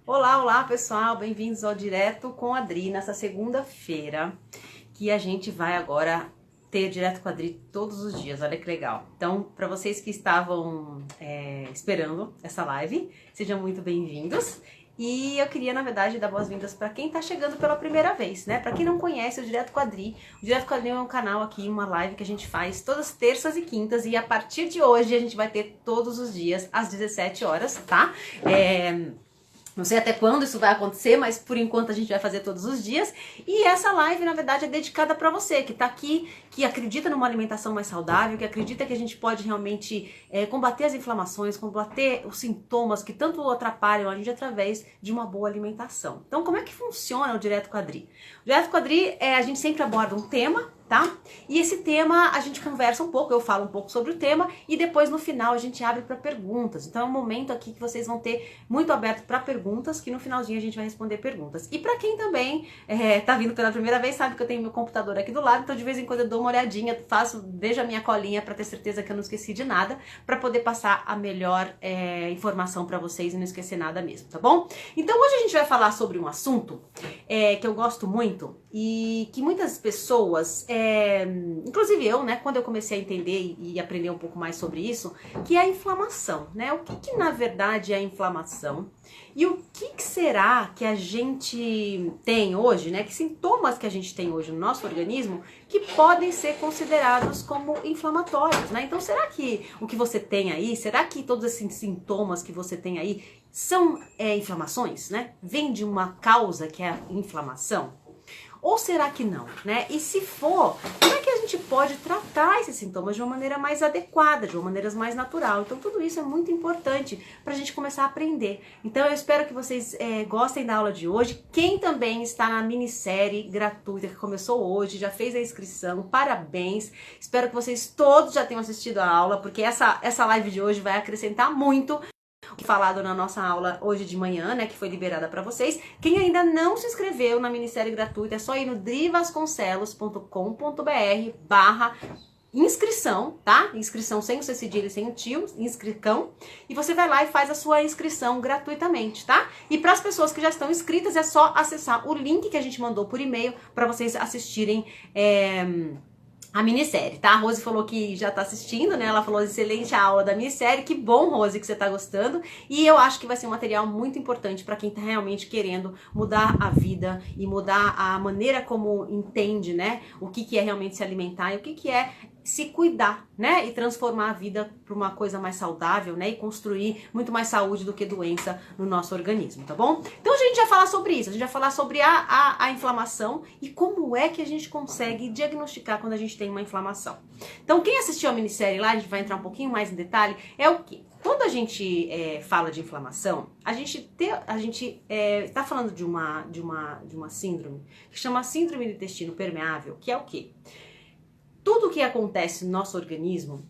Olá, olá pessoal, bem-vindos ao Direto com a Adri, nessa segunda-feira, que a gente vai agora ter Direto com a Adri todos os dias, olha que legal. Então, para vocês que estavam esperando essa live, sejam muito bem-vindos. E eu queria, na verdade, dar boas-vindas para quem tá chegando pela primeira vez, né? Para quem não conhece o Direto com a Adri, o Direto com a Adri é um canal aqui, uma live que a gente faz todas terças e quintas, e a partir de hoje a gente vai ter todos os dias às 17 horas, tá? Não sei até quando isso vai acontecer, mas por enquanto a gente vai fazer todos os dias. E essa live, na verdade, é dedicada para você que tá aqui, que acredita numa alimentação mais saudável, que acredita que a gente pode realmente combater as inflamações, combater os sintomas que tanto atrapalham a gente através de uma boa alimentação. Então, como é que funciona o Direto com a Adri? O Direto com a Adri, a gente sempre aborda um tema, tá? E esse tema a gente conversa um pouco, eu falo um pouco sobre o tema e depois no final a gente abre para perguntas. Então é um momento aqui que vocês vão ter muito aberto para perguntas, que no finalzinho a gente vai responder perguntas. E para quem também tá vindo pela primeira vez, sabe que eu tenho meu computador aqui do lado, então de vez em quando eu dou uma olhadinha, vejo a minha colinha para ter certeza que eu não esqueci de nada, para poder passar a melhor informação para vocês e não esquecer nada mesmo, tá bom? Então hoje a gente vai falar sobre um assunto que eu gosto muito e que muitas pessoas, inclusive eu, né, quando eu comecei a entender e aprender um pouco mais sobre isso, que é a inflamação, né? O que na verdade é a inflamação e o que será que a gente tem hoje, né? Que sintomas que a gente tem hoje no nosso organismo que podem ser considerados como inflamatórios, né? Então será que o que você tem aí, será que todos esses sintomas que você tem aí são inflamações, né? Vem de uma causa que é a inflamação? Ou será que não, né? E se for, como é que a gente pode tratar esses sintomas de uma maneira mais adequada, de uma maneira mais natural? Então tudo isso é muito importante para a gente começar a aprender. Então eu espero que vocês gostem da aula de hoje. Quem também está na minissérie gratuita que começou hoje, já fez a inscrição, parabéns. Espero que vocês todos já tenham assistido a aula, porque essa live de hoje vai acrescentar muito falado na nossa aula hoje de manhã, né, que foi liberada para vocês. Quem ainda não se inscreveu na minissérie gratuita, é só ir no drivasconcelos.com.br/inscrição, tá? Inscrição sem o C cedilha e sem o tio, inscrição. E você vai lá e faz a sua inscrição gratuitamente, tá? E para as pessoas que já estão inscritas, é só acessar o link que a gente mandou por e-mail para vocês assistirem a minissérie, tá? A Rose falou que já tá assistindo, né? Ela falou excelente a aula da minissérie. Que bom, Rose, que você tá gostando. E eu acho que vai ser um material muito importante para quem tá realmente querendo mudar a vida e mudar a maneira como entende, né? O que é realmente se alimentar e o que é se cuidar, né? E transformar a vida para uma coisa mais saudável, né? E construir muito mais saúde do que doença no nosso organismo, tá bom? Então a gente vai falar sobre isso, a gente vai falar sobre a inflamação e como é que a gente consegue diagnosticar quando a gente tem uma inflamação. Então quem assistiu a minissérie lá, a gente vai entrar um pouquinho mais em detalhe, é o quê? Quando a gente fala de inflamação, a gente está falando de uma síndrome que chama síndrome do intestino permeável, que é o quê? Tudo que acontece no nosso organismo,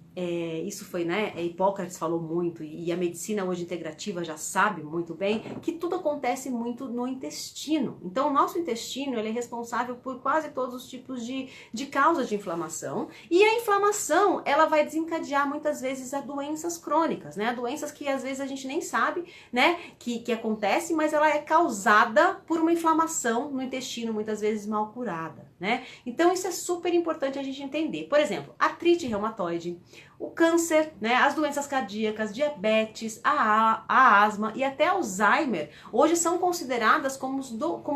isso foi, né, Hipócrates falou muito, e a medicina hoje integrativa já sabe muito bem, que tudo acontece muito no intestino. Então o nosso intestino, ele é responsável por quase todos os tipos de causas de inflamação, e a inflamação, ela vai desencadear muitas vezes a doenças crônicas, né, doenças que às vezes a gente nem sabe, né, que acontece, mas ela é causada por uma inflamação no intestino, muitas vezes mal curada, né. Então isso é super importante a gente entender. Por exemplo, artrite reumatoide, o câncer, né, as doenças cardíacas, diabetes, a asma e até Alzheimer, hoje são consideradas como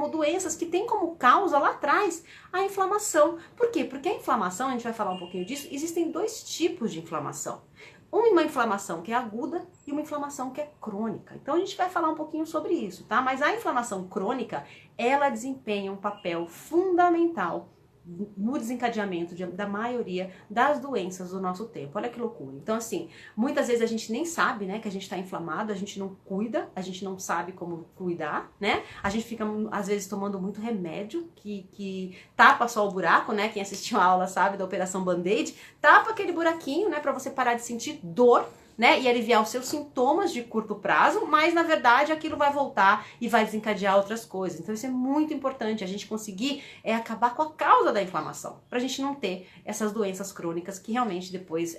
doenças que têm como causa lá atrás a inflamação. Por quê? Porque a inflamação, a gente vai falar um pouquinho disso, existem dois tipos de inflamação. Uma inflamação que é aguda e uma inflamação que é crônica. Então a gente vai falar um pouquinho sobre isso, tá? Mas a inflamação crônica, ela desempenha um papel fundamental no desencadeamento da maioria das doenças do nosso tempo. Olha que loucura. Então, assim, muitas vezes a gente nem sabe, né, que a gente tá inflamado, a gente não cuida, a gente não sabe como cuidar, né? A gente fica, às vezes, tomando muito remédio que tapa só o buraco, né? Quem assistiu a aula sabe da Operação Band-Aid, tapa aquele buraquinho, né, pra você parar de sentir dor, né, e aliviar os seus sintomas de curto prazo, mas na verdade aquilo vai voltar e vai desencadear outras coisas. Então isso é muito importante, a gente conseguir acabar com a causa da inflamação, pra gente não ter essas doenças crônicas que realmente depois,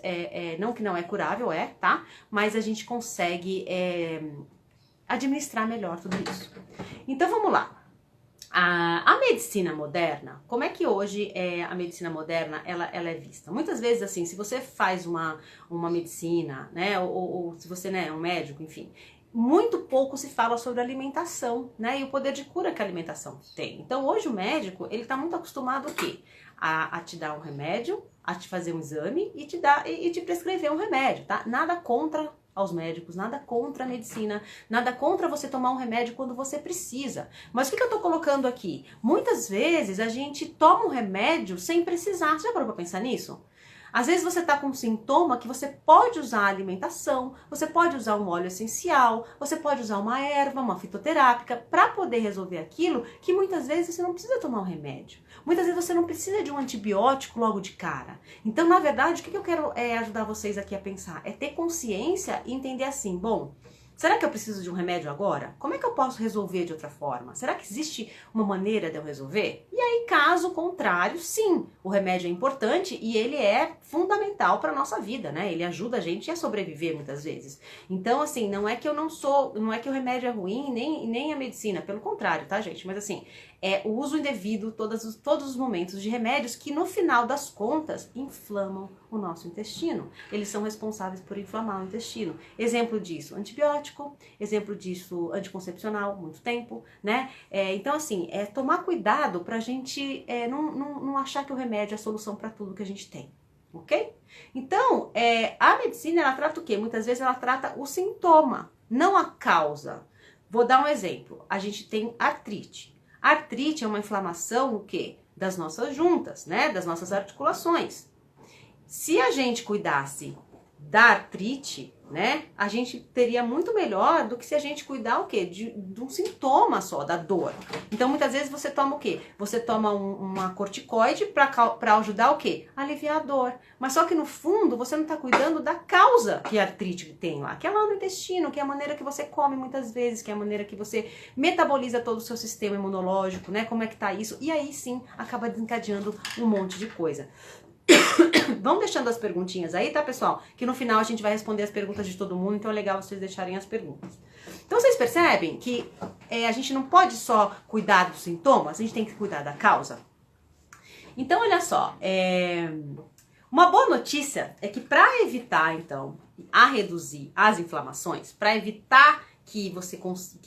não que não é curável, tá? Mas a gente consegue administrar melhor tudo isso. Então vamos lá. A medicina moderna, como é que hoje a medicina moderna ela é vista? Muitas vezes, assim, se você faz uma medicina, né, ou se você, né, é um médico, enfim, muito pouco se fala sobre alimentação, né, e o poder de cura que a alimentação tem. Então, hoje o médico, ele tá muito acostumado o quê? A te dar um remédio, a te fazer um exame e te prescrever um remédio, tá? Nada contra aos médicos, nada contra a medicina, nada contra você tomar um remédio quando você precisa. Mas o que eu tô colocando aqui? Muitas vezes a gente toma um remédio sem precisar. Você já parou pra pensar nisso? Às vezes você tá com um sintoma que você pode usar a alimentação, você pode usar um óleo essencial, você pode usar uma erva, uma fitoterápica, para poder resolver aquilo que muitas vezes você não precisa tomar um remédio. Muitas vezes você não precisa de um antibiótico logo de cara. Então, na verdade, o que eu quero ajudar vocês aqui a pensar? É ter consciência e entender assim, bom, será que eu preciso de um remédio agora? Como é que eu posso resolver de outra forma? Será que existe uma maneira de eu resolver? E aí, caso contrário, sim, o remédio é importante e ele é fundamental para a nossa vida, né? Ele ajuda a gente a sobreviver muitas vezes. Então, assim, não é que que o remédio é ruim, nem a medicina, pelo contrário, tá, gente? Mas assim, é o uso indevido todos os momentos de remédios que no final das contas inflamam o nosso intestino. Eles são responsáveis por inflamar o intestino. Exemplo disso, antibiótico, exemplo disso, anticoncepcional, muito tempo, né? Então assim, tomar cuidado pra gente não achar que o remédio é a solução para tudo que a gente tem. Ok? Então, a medicina, ela trata o quê? Muitas vezes ela trata o sintoma, não a causa. Vou dar um exemplo. A gente tem artrite. A artrite é uma inflamação, o quê? Das nossas juntas, né? Das nossas articulações. Se a gente cuidasse da artrite, né? A gente teria muito melhor do que se a gente cuidar o quê? De um sintoma só, da dor. Então, muitas vezes você toma o quê? Você toma uma corticoide para ajudar o quê? Aliviar a dor. Mas só que no fundo, você não está cuidando da causa que a artrite tem lá, que é lá no intestino, que é a maneira que você come muitas vezes, que é a maneira que você metaboliza todo o seu sistema imunológico, né? Como é que tá isso? E aí sim, acaba desencadeando um monte de coisa. Vão deixando as perguntinhas aí, tá, pessoal? Que no final a gente vai responder as perguntas de todo mundo, então é legal vocês deixarem as perguntas. Então vocês percebem que a gente não pode só cuidar dos sintomas, a gente tem que cuidar da causa? Então, olha só, uma boa notícia é que para evitar, então, a reduzir as inflamações, para evitar que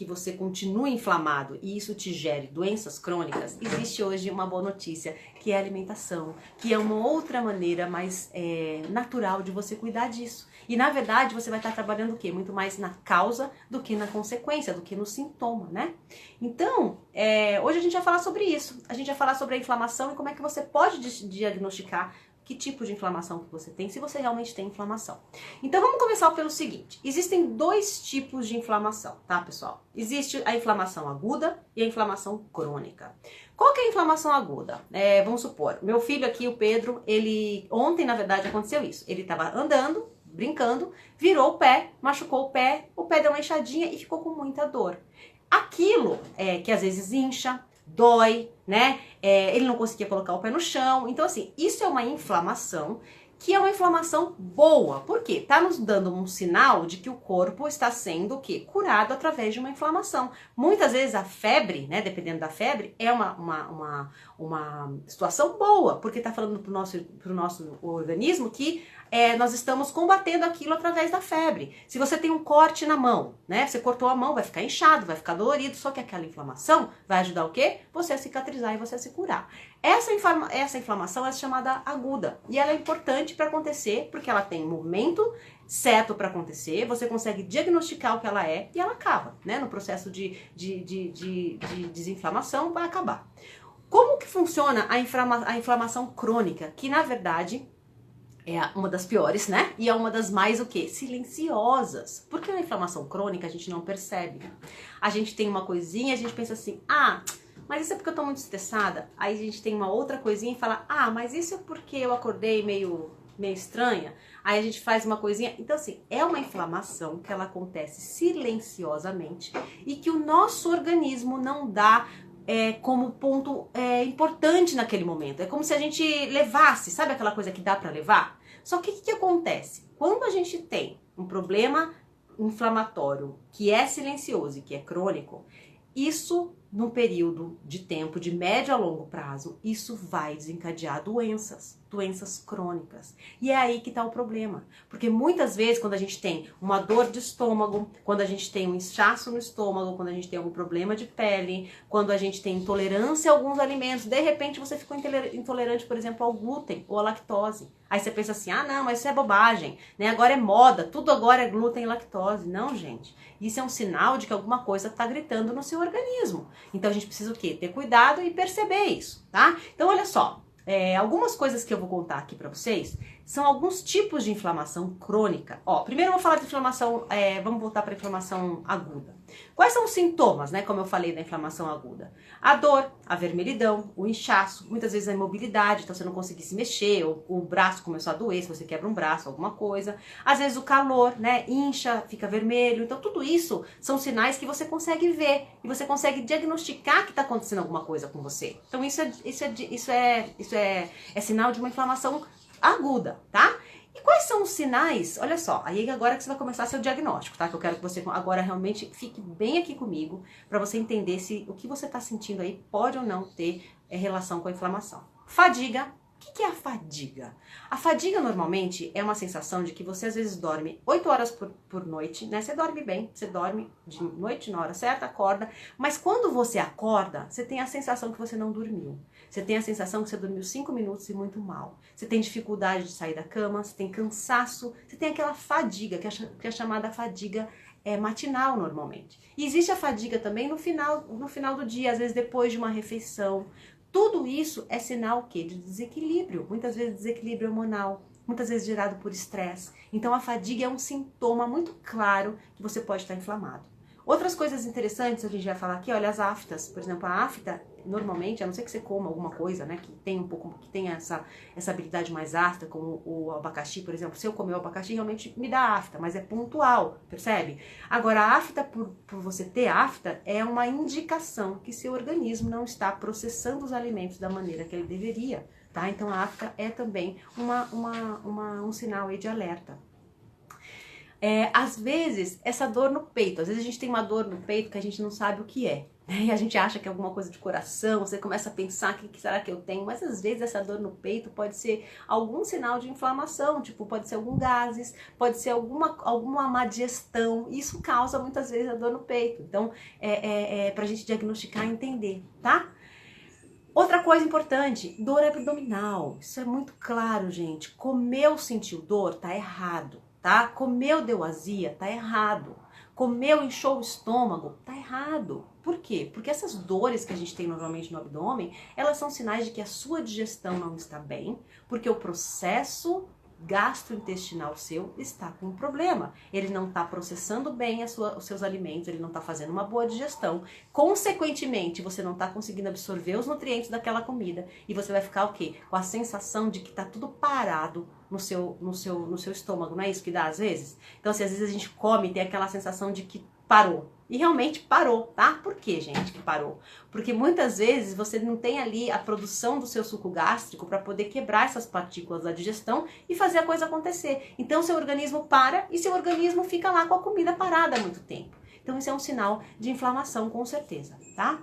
você continue inflamado e isso te gere doenças crônicas, existe hoje uma boa notícia, que é a alimentação, que é uma outra maneira mais natural de você cuidar disso. E na verdade você vai estar trabalhando o quê? Muito mais na causa do que na consequência, do que no sintoma, né? Então, hoje a gente vai falar sobre isso. A gente vai falar sobre a inflamação e como é que você pode diagnosticar que tipo de inflamação que você tem, se você realmente tem inflamação. Então vamos começar pelo seguinte, existem dois tipos de inflamação, tá, pessoal? Existe a inflamação aguda e a inflamação crônica. Qual que é a inflamação aguda? Vamos supor, meu filho aqui, o Pedro, ontem na verdade aconteceu isso, ele estava andando, brincando, virou o pé, machucou o pé deu uma inchadinha e ficou com muita dor. Aquilo que às vezes incha, dói, né? Ele não conseguia colocar o pé no chão. Então, assim, isso é uma inflamação que é uma inflamação boa. Por quê? Tá nos dando um sinal de que o corpo está sendo o quê? Curado através de uma inflamação. Muitas vezes a febre, né? Dependendo da febre, é uma situação boa, porque tá falando pro nosso organismo que nós estamos combatendo aquilo através da febre. Se você tem um corte na mão, né? Você cortou a mão, vai ficar inchado, vai ficar dolorido, só que aquela inflamação vai ajudar o quê? Você a cicatrizar e você a se curar. Essa inflamação é chamada aguda e ela é importante para acontecer porque ela tem um momento certo para acontecer, você consegue diagnosticar o que ela é e ela acaba, né? No processo de desinflamação vai acabar. Como que funciona a inflamação crônica? Que na verdade é uma das piores, né? E é uma das mais o quê? Silenciosas. Porque a inflamação crônica a gente não percebe. A gente tem uma coisinha, a gente pensa assim, mas isso é porque eu tô muito estressada. Aí a gente tem uma outra coisinha e fala, mas isso é porque eu acordei meio estranha. Aí a gente faz uma coisinha. Então assim, é uma inflamação que ela acontece silenciosamente e que o nosso organismo não dá como ponto importante naquele momento. É como se a gente levasse, sabe aquela coisa que dá pra levar? Só que o que acontece? Quando a gente tem um problema inflamatório que é silencioso e que é crônico, isso, num período de tempo de médio a longo prazo, isso vai desencadear doenças crônicas. E é aí que está o problema. Porque muitas vezes, quando a gente tem uma dor de estômago, quando a gente tem um inchaço no estômago, quando a gente tem algum problema de pele, quando a gente tem intolerância a alguns alimentos, de repente você ficou intolerante, por exemplo, ao glúten ou à lactose. Aí você pensa assim, ah não, mas isso é bobagem, né? Agora é moda, tudo agora é glúten e lactose. Não, gente. Isso é um sinal de que alguma coisa está gritando no seu organismo. Então a gente precisa o quê? Ter cuidado e perceber isso, tá? Então olha só, algumas coisas que eu vou contar aqui pra vocês são alguns tipos de inflamação crônica. Ó, primeiro eu vou falar de inflamação, vamos voltar para inflamação aguda. Quais são os sintomas, né, como eu falei da inflamação aguda? A dor, a vermelhidão, o inchaço, muitas vezes a imobilidade, então você não conseguir se mexer, ou o braço começou a doer, se você quebra um braço, alguma coisa. Às vezes o calor, né, incha, fica vermelho. Então tudo isso são sinais que você consegue ver e você consegue diagnosticar que está acontecendo alguma coisa com você. Então isso é sinal de uma inflamação aguda, tá? E quais são os sinais? Olha só, aí agora que você vai começar seu diagnóstico, tá? Que eu quero que você agora realmente fique bem aqui comigo para você entender se o que você está sentindo aí pode ou não ter relação com a inflamação. Fadiga. O que é a fadiga? A fadiga normalmente é uma sensação de que você às vezes dorme 8 horas por noite, né? Você dorme bem, você dorme de noite na hora certa, acorda, mas quando você acorda, você tem a sensação que você não dormiu. Você tem a sensação que você dormiu 5 minutos e muito mal. Você tem dificuldade de sair da cama, você tem cansaço, você tem aquela fadiga, que é chamada fadiga matinal normalmente. E existe a fadiga também no final do dia, às vezes depois de uma refeição. Tudo isso é sinal o quê? De desequilíbrio, muitas vezes desequilíbrio hormonal, muitas vezes gerado por estresse. Então a fadiga é um sintoma muito claro que você pode estar inflamado. Outras coisas interessantes a gente vai falar aqui, olha, as aftas. Por exemplo, a afta, normalmente, a não ser que você coma alguma coisa, né, que tem essa habilidade mais ácida, como o abacaxi, por exemplo. Se eu comer o abacaxi, realmente me dá afta, mas é pontual, percebe? Agora, a afta, por você ter afta, é uma indicação que seu organismo não está processando os alimentos da maneira que ele deveria, tá? Então, a afta é também um sinal aí de alerta. Às vezes, essa dor no peito, às vezes a gente tem uma dor no peito que a gente não sabe o que é, né? E a gente acha que é alguma coisa de coração, você começa a pensar, o que será que eu tenho? Mas às vezes essa dor no peito pode ser algum sinal de inflamação, tipo, pode ser algum gases, pode ser alguma má digestão, isso causa muitas vezes a dor no peito. Então, pra gente diagnosticar e entender, tá? Outra coisa importante, dor abdominal, isso é muito claro, gente, comeu, sentiu dor, tá errado. Tá? Comeu, deu azia, tá errado. Comeu, inchou o estômago, tá errado. Por quê? Porque essas dores que a gente tem normalmente no abdômen, elas são sinais de que a sua digestão não está bem, porque o processo gastrointestinal seu está com um problema. Ele não está processando bem os seus alimentos, ele não está fazendo uma boa digestão. Consequentemente, você não está conseguindo absorver os nutrientes daquela comida e você vai ficar o quê? Com a sensação de que está tudo parado no seu estômago. Não é isso que dá às vezes? Então, assim, às vezes a gente come e tem aquela sensação de que parou. E realmente parou, tá? Por que, gente, que parou? Porque muitas vezes você não tem ali a produção do seu suco gástrico para poder quebrar essas partículas da digestão e fazer a coisa acontecer. Então seu organismo para e seu organismo fica lá com a comida parada há muito tempo. Então isso é um sinal de inflamação, com certeza, tá?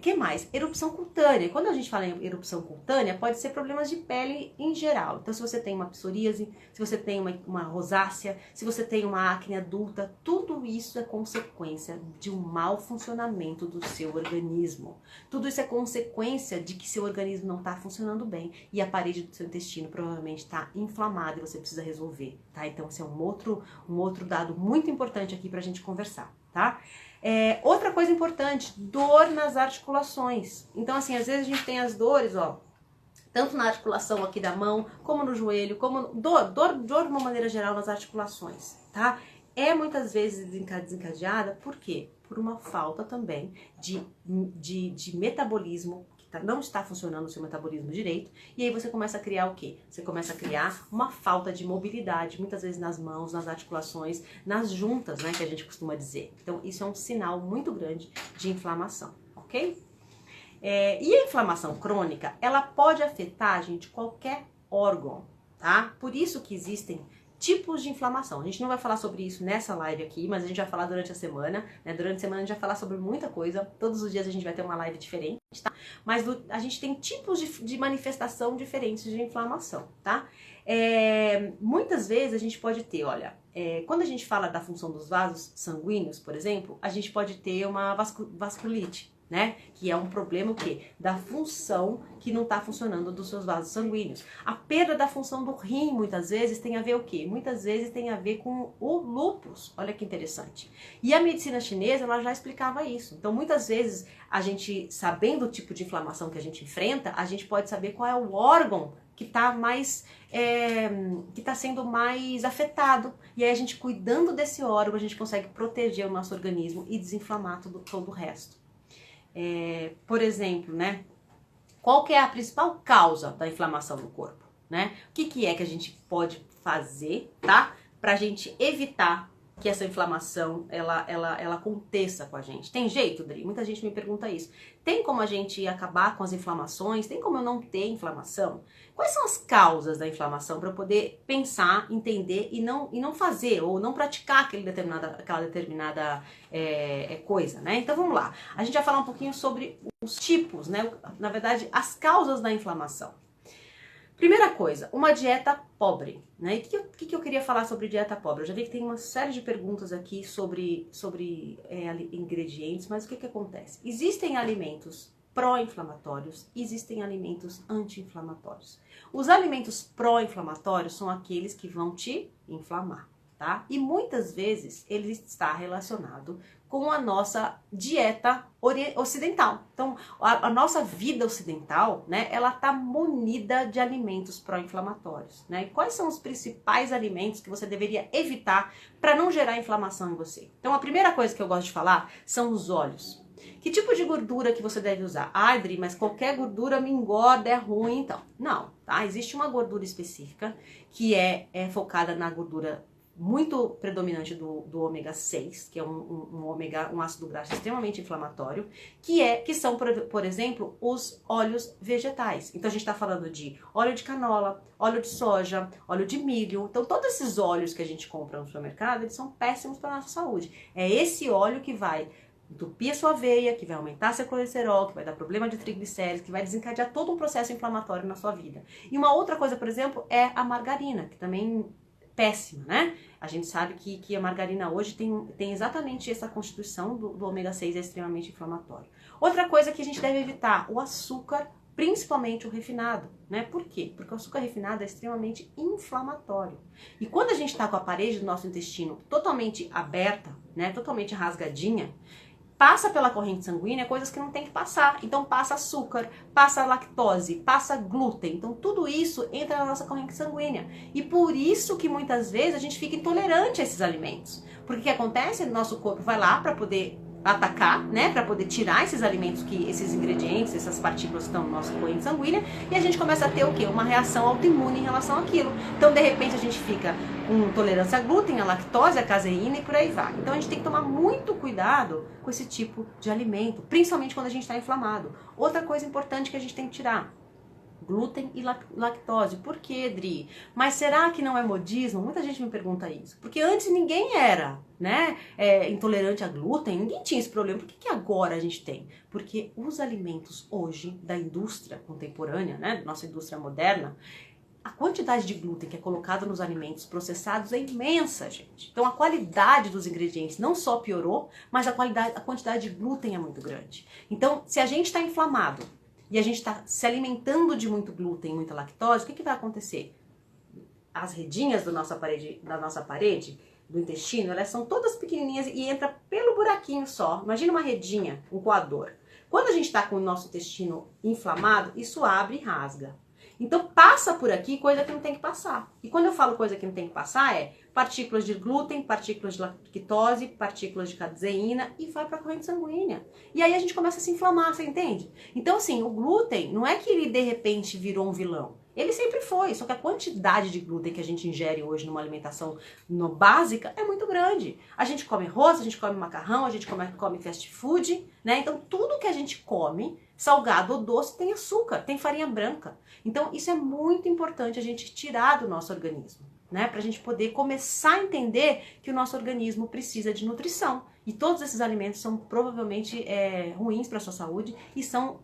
Que mais? Erupção cutânea. Quando a gente fala em erupção cutânea, pode ser problemas de pele em geral. Então, se você tem uma psoríase, se você tem uma rosácea, se você tem uma acne adulta, tudo isso é consequência de um mau funcionamento do seu organismo. Tudo isso é consequência de que seu organismo não está funcionando bem e a parede do seu intestino provavelmente está inflamada e você precisa resolver, tá? Então, esse é um outro dado muito importante aqui pra gente conversar, tá? Outra coisa importante, dor nas articulações. Então, assim, às vezes a gente tem as dores, ó, tanto na articulação aqui da mão, como no joelho, como dor de uma maneira geral nas articulações, tá? É muitas vezes desencadeada, por quê? Por uma falta também de metabolismo, não está funcionando o seu metabolismo direito, e aí você começa a criar o quê? Você começa a criar uma falta de mobilidade, muitas vezes nas mãos, nas articulações, nas juntas, né, que a gente costuma dizer. Então, isso é um sinal muito grande de inflamação, ok? E a inflamação crônica, ela pode afetar, gente, qualquer órgão, tá? Por isso que existem tipos de inflamação. A gente não vai falar sobre isso nessa live aqui, mas a gente vai falar durante a semana, né? Durante a semana a gente vai falar sobre muita coisa. Todos os dias a gente vai ter uma live diferente, tá? Mas a gente tem tipos de manifestação diferentes de inflamação, tá? Muitas vezes a gente pode ter, olha, quando a gente fala da função dos vasos sanguíneos, por exemplo, a gente pode ter uma vasculite, né? Que é um problema o quê? Da função que não está funcionando dos seus vasos sanguíneos. A perda da função do rim, muitas vezes, tem a ver o quê? Muitas vezes tem a ver com o lúpus. Olha que interessante. E a medicina chinesa, ela já explicava isso. Então, muitas vezes, a gente, sabendo o tipo de inflamação que a gente enfrenta, a gente pode saber qual é o órgão que está mais, que está sendo mais afetado. E aí, a gente, cuidando desse órgão, a gente consegue proteger o nosso organismo e desinflamar todo o resto. Por exemplo, né? Qual que é a principal causa da inflamação no corpo, né? O que é que a gente pode fazer, tá? Pra gente evitar que essa inflamação, ela aconteça com a gente. Tem jeito, Dri? Muita gente me pergunta isso. Tem como a gente acabar com as inflamações? Tem como eu não ter inflamação? Quais são as causas da inflamação para eu poder pensar, entender e não fazer ou não praticar aquela determinada coisa, né? Então vamos lá. A gente vai falar um pouquinho sobre os tipos, né? Na verdade, as causas da inflamação. Primeira coisa, uma dieta pobre, né? E o que eu queria falar sobre dieta pobre? Eu já vi que tem uma série de perguntas aqui sobre ingredientes, mas o que acontece? Existem alimentos pró-inflamatórios, existem alimentos anti-inflamatórios. Os alimentos pró-inflamatórios são aqueles que vão te inflamar, tá? E muitas vezes ele está relacionado com a nossa dieta ocidental. Então, a nossa vida ocidental, né, ela tá munida de alimentos pró-inflamatórios, né? E quais são os principais alimentos que você deveria evitar para não gerar inflamação em você? Então, a primeira coisa que eu gosto de falar são os óleos. Que tipo de gordura que você deve usar? Ah, Adri, mas qualquer gordura me engorda, é ruim, então. Não, tá? Existe uma gordura específica que é focada na gordura muito predominante do ômega 6, que é um ácido graxo extremamente inflamatório, que são, por exemplo, os óleos vegetais. Então a gente está falando de óleo de canola, óleo de soja, óleo de milho. Então todos esses óleos que a gente compra no supermercado, eles são péssimos para a nossa saúde. É esse óleo que vai entupir a sua veia, que vai aumentar seu colesterol, que vai dar problema de triglicéridos, que vai desencadear todo um processo inflamatório na sua vida. E uma outra coisa, por exemplo, é a margarina, que também péssima, né? A gente sabe que a margarina hoje tem exatamente essa constituição do ômega 6, é extremamente inflamatório. Outra coisa que a gente deve evitar, o açúcar, principalmente o refinado, né? Por quê? Porque o açúcar refinado é extremamente inflamatório. E quando a gente está com a parede do nosso intestino totalmente aberta, né? Totalmente rasgadinha, passa pela corrente sanguínea coisas que não tem que passar. Então passa açúcar, passa lactose, passa glúten. Então tudo isso entra na nossa corrente sanguínea. E por isso que muitas vezes a gente fica intolerante a esses alimentos. Porque o que acontece? O nosso corpo vai lá para poder atacar, né, para poder tirar esses alimentos, esses ingredientes, essas partículas que estão na nossa corrente sanguínea, e a gente começa a ter o quê? Uma reação autoimune em relação àquilo. Então, de repente, a gente fica com intolerância a glúten, a lactose, a caseína e por aí vai. Então, a gente tem que tomar muito cuidado com esse tipo de alimento, principalmente quando a gente está inflamado. Outra coisa importante que a gente tem que tirar: glúten e lactose. Por quê, Dri? Mas será que não é modismo? Muita gente me pergunta isso. Porque antes ninguém era, né, intolerante a glúten, ninguém tinha esse problema. Por que agora a gente tem? Porque os alimentos hoje da indústria contemporânea, né, nossa indústria moderna, a quantidade de glúten que é colocada nos alimentos processados é imensa, gente. Então a qualidade dos ingredientes não só piorou, mas a quantidade de glúten é muito grande. Então, se a gente está inflamado e a gente está se alimentando de muito glúten, muita lactose, o que vai acontecer? As redinhas da nossa parede, do intestino, elas são todas pequenininhas e entra pelo buraquinho só. Imagina uma redinha, um coador. Quando a gente está com o nosso intestino inflamado, isso abre e rasga. Então passa por aqui coisa que não tem que passar. E quando eu falo coisa que não tem que passar, é partículas de glúten, partículas de lactose, partículas de caseína e vai para a corrente sanguínea. E aí a gente começa a se inflamar, você entende? Então assim, o glúten não é que ele de repente virou um vilão. Ele sempre foi, só que a quantidade de glúten que a gente ingere hoje numa alimentação básica é muito grande. A gente come arroz, a gente come macarrão, a gente come fast food, né? Então tudo que a gente come, salgado ou doce, tem açúcar, tem farinha branca. Então isso é muito importante a gente tirar do nosso organismo. né? Pra gente poder começar a entender que o nosso organismo precisa de nutrição. E todos esses alimentos são provavelmente ruins para a sua saúde e são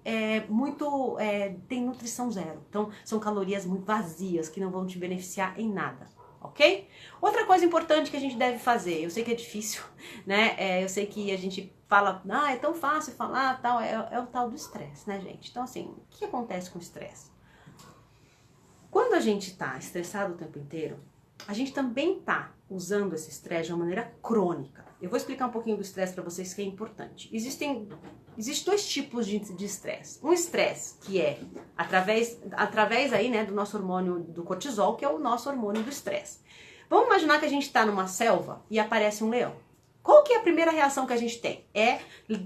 tem nutrição zero. Então, são calorias muito vazias que não vão te beneficiar em nada, ok? Outra coisa importante que a gente deve fazer, eu sei que é difícil, né? Eu sei que a gente fala, é tão fácil falar, tal, é o tal do estresse, né, gente? Então, assim, o que acontece com o estresse? Quando a gente tá estressado o tempo inteiro, a gente também tá usando esse estresse de uma maneira crônica. Eu vou explicar um pouquinho do estresse para vocês que é importante. Existem dois tipos de estresse. Um estresse que é através aí, né, do nosso hormônio do cortisol, que é o nosso hormônio do estresse. Vamos imaginar que a gente está numa selva e aparece um leão. Qual que é a primeira reação que a gente tem? É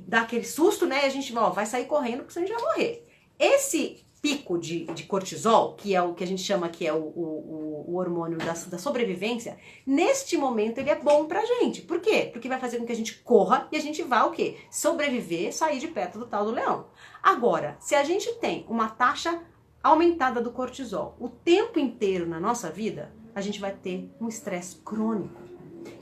dar aquele susto, né? E a gente vai sair correndo porque senão a gente vai morrer. Esse pico de cortisol, que é o que a gente chama que é o hormônio da sobrevivência, neste momento ele é bom pra gente. Por quê? Porque vai fazer com que a gente corra e a gente vá o quê? Sobreviver, sair de perto do tal do leão. Agora, se a gente tem uma taxa aumentada do cortisol o tempo inteiro na nossa vida, a gente vai ter um estresse crônico.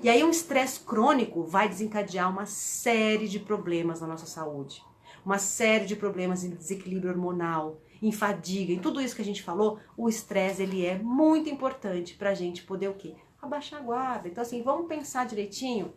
E aí um estresse crônico vai desencadear uma série de problemas na nossa saúde. Uma série de problemas em desequilíbrio hormonal, em fadiga, em tudo isso que a gente falou, o estresse ele é muito importante pra gente poder o quê? Abaixar a guarda. Então assim, vamos pensar direitinho,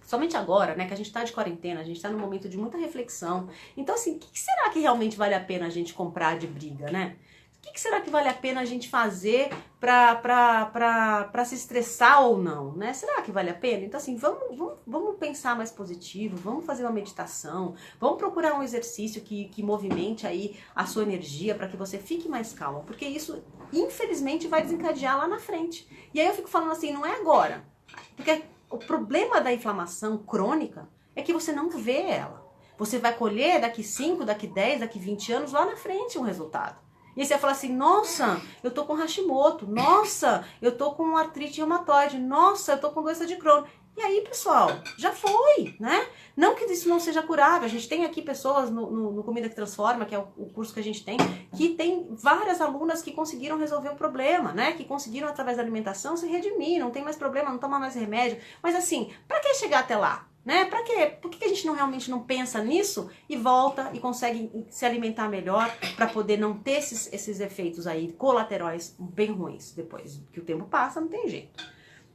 somente agora, né, que a gente tá de quarentena, a gente tá num momento de muita reflexão. Então assim, o que será que realmente vale a pena a gente comprar de briga, né? O que será que vale a pena a gente fazer pra se estressar ou não, né? Será que vale a pena? Então assim, vamos pensar mais positivo, vamos fazer uma meditação, vamos procurar um exercício que movimente aí a sua energia para que você fique mais calma, porque isso, infelizmente, vai desencadear lá na frente. E aí eu fico falando assim, não é agora, porque o problema da inflamação crônica é que você não vê ela. Você vai colher daqui 5, daqui 10, daqui 20 anos lá na frente um resultado. E aí você vai falar assim, nossa, eu tô com Hashimoto, nossa, eu tô com artrite reumatoide, nossa, eu tô com doença de Crohn. E aí, pessoal, já foi, né? Não que isso não seja curável, a gente tem aqui pessoas no Comida que Transforma, que é o curso que a gente tem, que tem várias alunas que conseguiram resolver o problema, né? Que conseguiram, através da alimentação, se redimir, não tem mais problema, não toma mais remédio. Mas assim, pra que chegar até lá? Né? Pra quê? Por que a gente realmente não pensa nisso e volta e consegue se alimentar melhor para poder não ter esses efeitos aí colaterais bem ruins depois que o tempo passa, não tem jeito,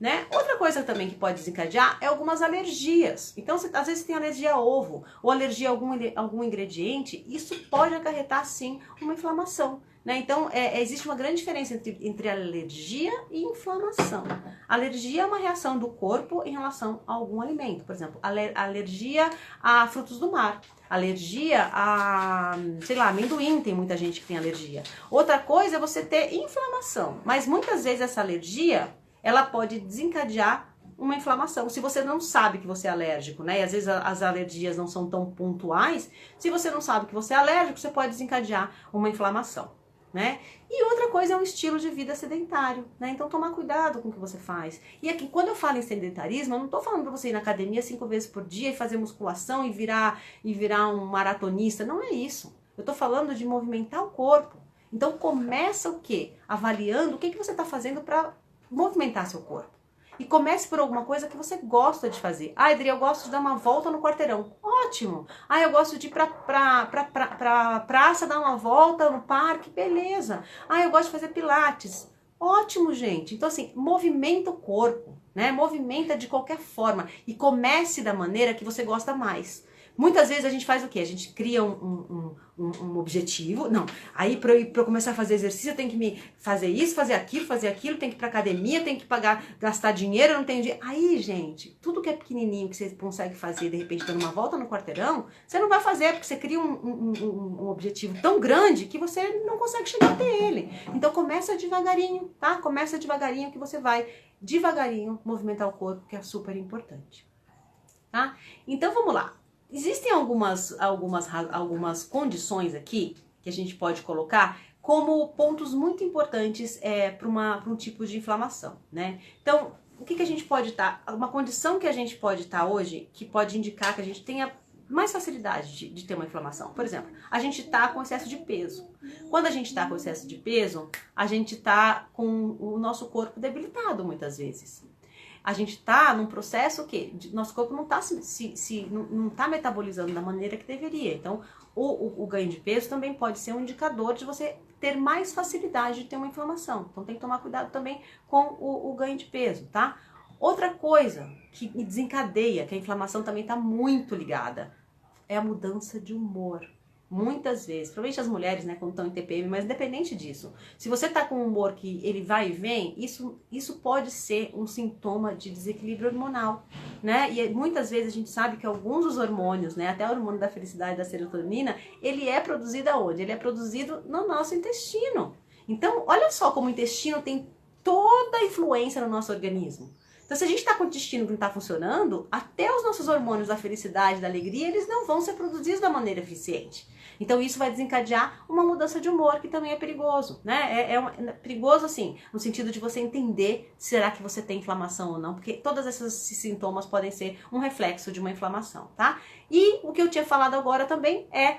né? Outra coisa também que pode desencadear é algumas alergias. Então, às vezes você tem alergia a ovo ou alergia a algum ingrediente, isso pode acarretar sim uma inflamação. Né? Então, existe uma grande diferença entre alergia e inflamação. Alergia é uma reação do corpo em relação a algum alimento. Por exemplo, alergia a frutos do mar. Alergia a, sei lá, amendoim, tem muita gente que tem alergia. Outra coisa é você ter inflamação. Mas muitas vezes essa alergia, ela pode desencadear uma inflamação. Se você não sabe que você é alérgico, né? E às vezes as alergias não são tão pontuais. Se você não sabe que você é alérgico, você pode desencadear uma inflamação. Né? E outra coisa é um estilo de vida sedentário, né? Então tomar cuidado com o que você faz. E aqui, quando eu falo em sedentarismo, eu não tô falando pra você ir na academia 5 vezes por dia e fazer musculação e virar um maratonista, não é isso. Eu tô falando de movimentar o corpo. Então começa o quê? Avaliando o que você tá fazendo para movimentar seu corpo. E comece por alguma coisa que você gosta de fazer. Ah, Adri, eu gosto de dar uma volta no quarteirão. Ótimo! Ah, eu gosto de ir pra praça, dar uma volta no parque. Beleza! Ah, eu gosto de fazer pilates. Ótimo, gente! Então, assim, movimenta o corpo, né? Movimenta de qualquer forma. E comece da maneira que você gosta mais. Muitas vezes a gente faz o quê? A gente cria um objetivo. Não, aí pra eu começar a fazer exercício eu tenho que me fazer isso, fazer aquilo, tenho que ir pra academia, tenho que gastar dinheiro, eu não tenho dinheiro. Aí, gente, tudo que é pequenininho que você consegue fazer, de repente, dando uma volta no quarteirão, você não vai fazer, porque você cria um objetivo tão grande que você não consegue chegar até ele. Então começa devagarinho, tá? Começa devagarinho que você vai devagarinho movimentar o corpo, que é super importante, tá? Então vamos lá. Existem algumas condições aqui que a gente pode colocar como pontos muito importantes para um tipo de inflamação, né? Então, o que a gente pode estar... Uma condição que a gente pode estar hoje, que pode indicar que a gente tenha mais facilidade de ter uma inflamação. Por exemplo, a gente está com excesso de peso. Quando a gente está com excesso de peso, a gente está com o nosso corpo debilitado muitas vezes. A gente está num processo que nosso corpo não está não tá metabolizando da maneira que deveria. Então, o ganho de peso também pode ser um indicador de você ter mais facilidade de ter uma inflamação. Então, tem que tomar cuidado também com o ganho de peso, tá? Outra coisa que desencadeia, que a inflamação também está muito ligada, é a mudança de humor. Muitas vezes, provavelmente as mulheres, né, quando estão em TPM, mas independente disso, se você tá com um humor que ele vai e vem, isso pode ser um sintoma de desequilíbrio hormonal, né? E muitas vezes a gente sabe que alguns dos hormônios, né, até o hormônio da felicidade, da serotonina, ele é produzido aonde? Ele é produzido no nosso intestino. Então, olha só como o intestino tem toda a influência no nosso organismo. Então, se a gente está com o intestino que não está funcionando, até os nossos hormônios da felicidade, da alegria, eles não vão ser produzidos da maneira eficiente. Então, isso vai desencadear uma mudança de humor, que também é perigoso, né? É perigoso, assim, no sentido de você entender será que você tem inflamação ou não, porque todos esses sintomas podem ser um reflexo de uma inflamação, tá? E o que eu tinha falado agora também é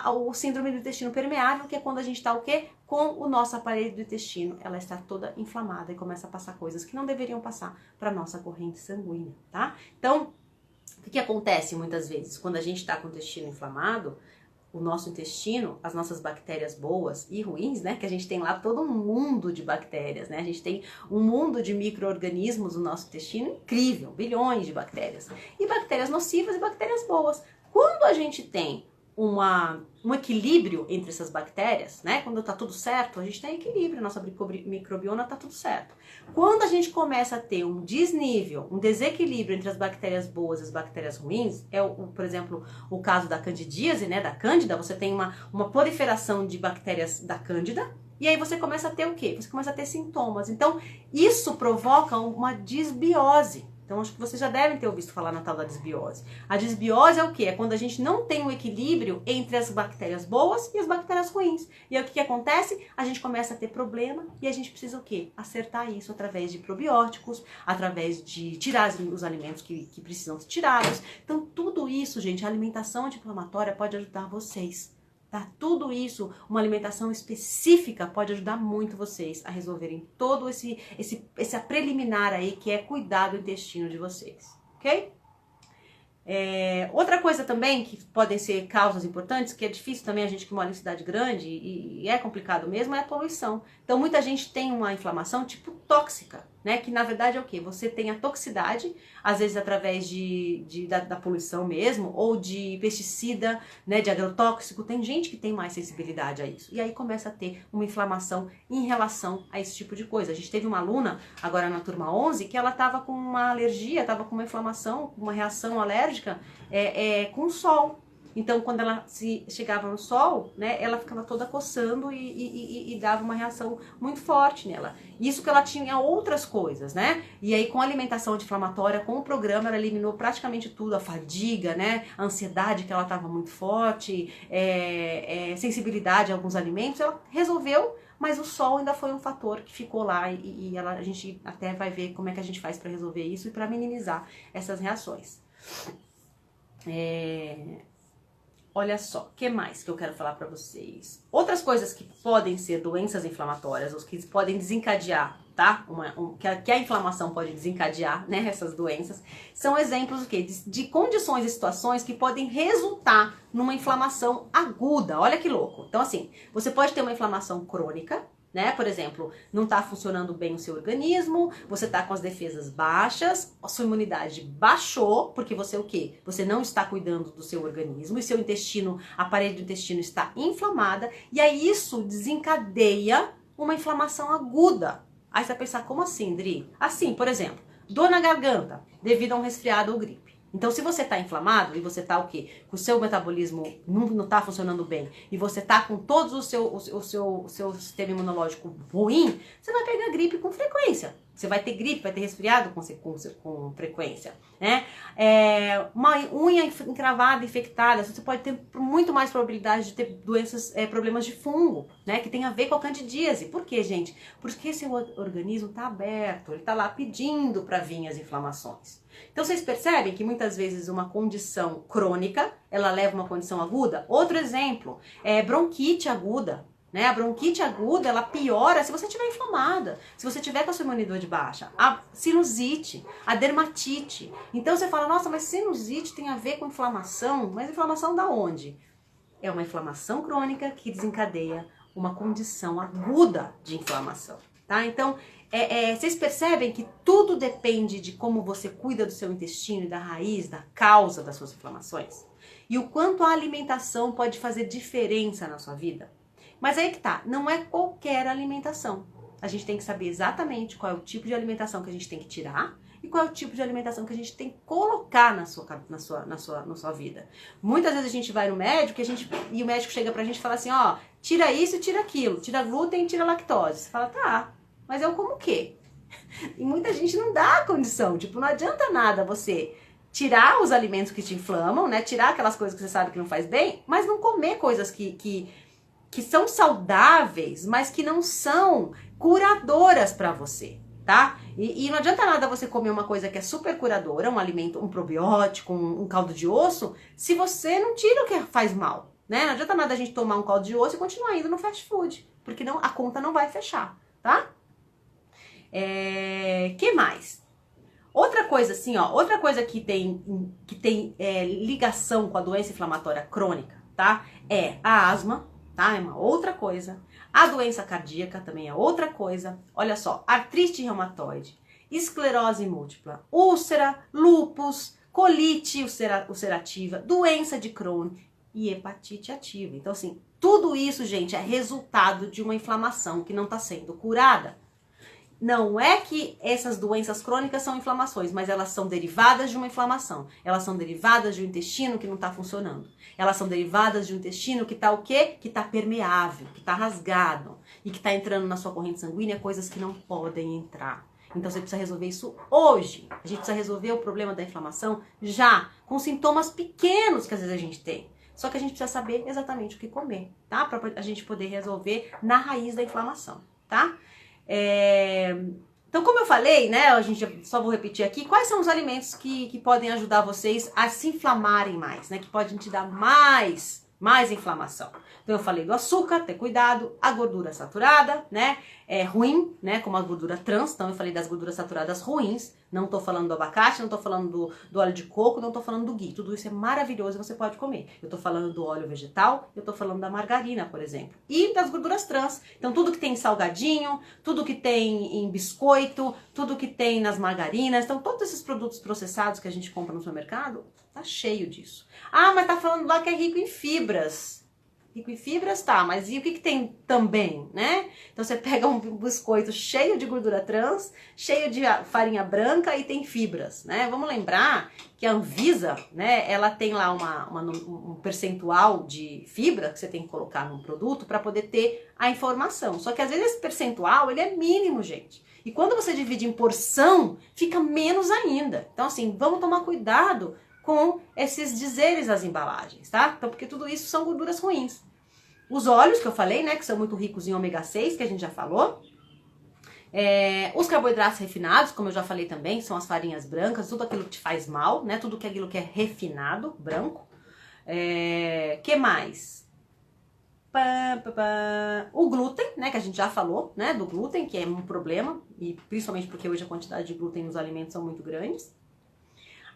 o síndrome do intestino permeável, que é quando a gente está o quê? Com o nosso aparelho do intestino, ela está toda inflamada e começa a passar coisas que não deveriam passar para a nossa corrente sanguínea, tá? Então, o que acontece muitas vezes? Quando a gente está com o intestino inflamado, o nosso intestino, as nossas bactérias boas e ruins, né? Que a gente tem lá todo um mundo de bactérias, né? A gente tem um mundo de micro-organismos no nosso intestino incrível, bilhões de bactérias. E bactérias nocivas e bactérias boas. Quando a gente tem um equilíbrio entre essas bactérias, né? Quando tá tudo certo, a gente tem equilíbrio, nossa microbioma tá tudo certo. Quando a gente começa a ter um desnível, um desequilíbrio entre as bactérias boas e as bactérias ruins, por exemplo, o caso da candidíase, né? Da cândida, você tem uma proliferação de bactérias da cândida, e aí você começa a ter o quê? Você começa a ter sintomas. Então, isso provoca uma disbiose. Então, acho que vocês já devem ter ouvido falar na tal da disbiose. A disbiose é o quê? É quando a gente não tem um equilíbrio entre as bactérias boas e as bactérias ruins. E aí o que acontece? A gente começa a ter problema e a gente precisa o quê? Acertar isso através de probióticos, através de tirar os alimentos que precisam ser tirados. Então, tudo isso, gente, a alimentação anti-inflamatória pode ajudar vocês. Tá? Tudo isso, uma alimentação específica pode ajudar muito vocês a resolverem todo esse preliminar aí, que é cuidar do intestino de vocês, ok? Outra coisa também que podem ser causas importantes, que é difícil também a gente que mora em cidade grande e é complicado mesmo, é a poluição. Então muita gente tem uma inflamação tipo tóxica, né? Que na verdade é o quê? Você tem a toxicidade, às vezes através da poluição mesmo, ou de pesticida, né? De agrotóxico. Tem gente que tem mais sensibilidade a isso. E aí começa a ter uma inflamação em relação a esse tipo de coisa. A gente teve uma aluna, agora na turma 11, que ela estava com uma alergia, estava com uma inflamação, uma reação alérgica com o sol. Então, quando ela chegava no sol, né, ela ficava toda coçando e dava uma reação muito forte nela. Isso que ela tinha outras coisas, né? E aí, com a alimentação anti-inflamatória, com o programa, ela eliminou praticamente tudo, a fadiga, né? A ansiedade, que ela estava muito forte, sensibilidade a alguns alimentos, ela resolveu, mas o sol ainda foi um fator que ficou lá e a gente até vai ver como é que a gente faz para resolver isso e para minimizar essas reações. Olha só, o que mais que eu quero falar para vocês? Outras coisas que podem ser doenças inflamatórias, ou que podem desencadear, tá? Que a inflamação pode desencadear, né? Essas doenças, são exemplos do quê? De condições e situações que podem resultar numa inflamação aguda. Olha que louco. Então, assim, você pode ter uma inflamação crônica, né? Por exemplo, não está funcionando bem o seu organismo, você está com as defesas baixas, a sua imunidade baixou, porque você o quê? Você não está cuidando do seu organismo e seu intestino, a parede do intestino está inflamada, e aí isso desencadeia uma inflamação aguda. Aí você vai pensar, como assim, Dri? Assim, por exemplo, dor na garganta devido a um resfriado ou gripe. Então, se você está inflamado e você está o quê? Com o seu metabolismo não está funcionando bem e você está com todo o seu sistema imunológico ruim, você vai pegar gripe com frequência. Você vai ter gripe, vai ter resfriado com frequência, né? Uma unha encravada, infectada, você pode ter muito mais probabilidade de ter doenças, problemas de fungo, né? Que tem a ver com a candidíase. Por quê, gente? Porque seu organismo está aberto, ele está lá pedindo para vir as inflamações. Então vocês percebem que muitas vezes uma condição crônica, ela leva a uma condição aguda? Outro exemplo é bronquite aguda. Né? A bronquite aguda, ela piora se você estiver inflamada, se você tiver com a sua imunidade baixa. A sinusite, a dermatite. Então você fala, nossa, mas sinusite tem a ver com inflamação? Mas inflamação da onde? É uma inflamação crônica que desencadeia uma condição aguda de inflamação. Tá? Então, vocês percebem que tudo depende de como você cuida do seu intestino e da raiz, da causa das suas inflamações? E o quanto a alimentação pode fazer diferença na sua vida? Mas aí que tá, não é qualquer alimentação. A gente tem que saber exatamente qual é o tipo de alimentação que a gente tem que tirar e qual é o tipo de alimentação que a gente tem que colocar na sua vida. Muitas vezes a gente vai no médico e o médico chega pra gente e fala assim, ó, tira isso e tira aquilo, tira glúten e tira lactose. Você fala, tá, mas eu como o quê? E muita gente não dá a condição, tipo, não adianta nada você tirar os alimentos que te inflamam, né, tirar aquelas coisas que você sabe que não faz bem, mas não comer coisas que são saudáveis, mas que não são curadoras para você, tá? E não adianta nada você comer uma coisa que é super curadora, um alimento, um probiótico, um caldo de osso, se você não tira o que faz mal, né? Não adianta nada a gente tomar um caldo de osso e continuar indo no fast food, porque não, a conta não vai fechar, tá? Que mais? Outra coisa assim, ó, outra coisa que tem ligação com a doença inflamatória crônica, tá? É a asma, tá? É uma outra coisa. A doença cardíaca também é outra coisa. Olha só, artrite reumatoide, esclerose múltipla, úlcera, lúpus, colite ulcerativa, doença de Crohn e hepatite ativa. Então, assim, tudo isso, gente, é resultado de uma inflamação que não está sendo curada. Não é que essas doenças crônicas são inflamações, mas elas são derivadas de uma inflamação. Elas são derivadas de um intestino que não está funcionando. Elas são derivadas de um intestino que está o quê? Que está permeável, que está rasgado e que está entrando na sua corrente sanguínea coisas que não podem entrar. Então você precisa resolver isso hoje. A gente precisa resolver o problema da inflamação já, com sintomas pequenos que às vezes a gente tem. Só que a gente precisa saber exatamente o que comer, tá? Para a gente poder resolver na raiz da inflamação, tá? Então, como eu falei, né, a gente só vou repetir aqui, quais são os alimentos que podem ajudar vocês a se inflamarem mais, né, que podem te dar mais inflamação. Então, eu falei do açúcar, ter cuidado, a gordura saturada, né, é ruim, né, como a gordura trans, então eu falei das gorduras saturadas ruins, não tô falando do abacate, não tô falando do óleo de coco, não tô falando do ghee, tudo isso é maravilhoso e você pode comer. Eu tô falando do óleo vegetal, eu tô falando da margarina, por exemplo, e das gorduras trans. Então tudo que tem em salgadinho, tudo que tem em biscoito, tudo que tem nas margarinas, então todos esses produtos processados que a gente compra no supermercado, tá cheio disso. Ah, mas tá falando lá que é rico em fibras. Rico em fibras, tá, mas e o que tem também, né? Então você pega um biscoito cheio de gordura trans, cheio de farinha branca e tem fibras, né? Vamos lembrar que a Anvisa, né, ela tem lá um percentual de fibra que você tem que colocar num produto para poder ter a informação. Só que às vezes esse percentual, ele é mínimo, gente. E quando você divide em porção, fica menos ainda. Então assim, vamos tomar cuidado com esses dizeres das embalagens, tá? Então, porque tudo isso são gorduras ruins. Os óleos, que eu falei, né, que são muito ricos em ômega 6, que a gente já falou. Os carboidratos refinados, como eu já falei também, são as farinhas brancas, tudo aquilo que te faz mal, né, tudo aquilo que é refinado, branco. Que mais? O glúten, né, que a gente já falou, né, do glúten, que é um problema, e principalmente porque hoje a quantidade de glúten nos alimentos são muito grandes.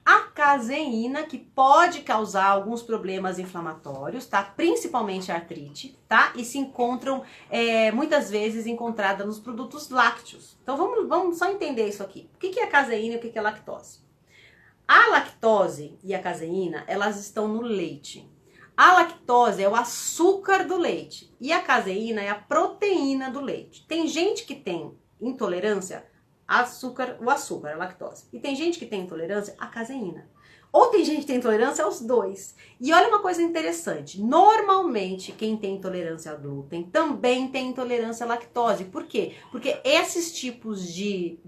A caseína, que pode causar alguns problemas inflamatórios, tá? Principalmente a artrite, tá? E se encontram, muitas vezes, encontrada nos produtos lácteos. Então, vamos só entender isso aqui. O que é caseína e o que é lactose? A lactose e a caseína, elas estão no leite. A lactose é o açúcar do leite e a caseína é a proteína do leite. Tem gente que tem intolerância o açúcar, a lactose. E tem gente que tem intolerância à caseína. Ou tem gente que tem intolerância aos dois. E olha uma coisa interessante. Normalmente, quem tem intolerância ao glúten também tem intolerância à lactose. Por quê? Porque esses tipos de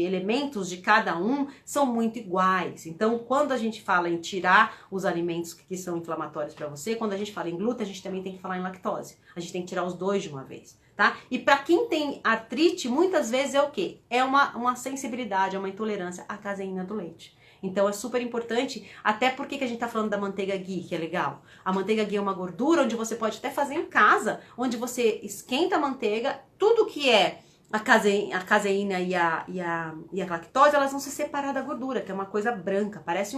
elementos de cada um são muito iguais. Então, quando a gente fala em tirar os alimentos que são inflamatórios para você, quando a gente fala em glúten, a gente também tem que falar em lactose. A gente tem que tirar os dois de uma vez. Tá? E para quem tem artrite, muitas vezes é o quê? É uma sensibilidade, é uma intolerância à caseína do leite. Então é super importante, até porque que a gente tá falando da manteiga ghee, que é legal. A manteiga ghee é uma gordura onde você pode até fazer em casa, onde você esquenta a manteiga, tudo que é a caseína e a lactose, elas vão se separar da gordura, que é uma coisa branca, parece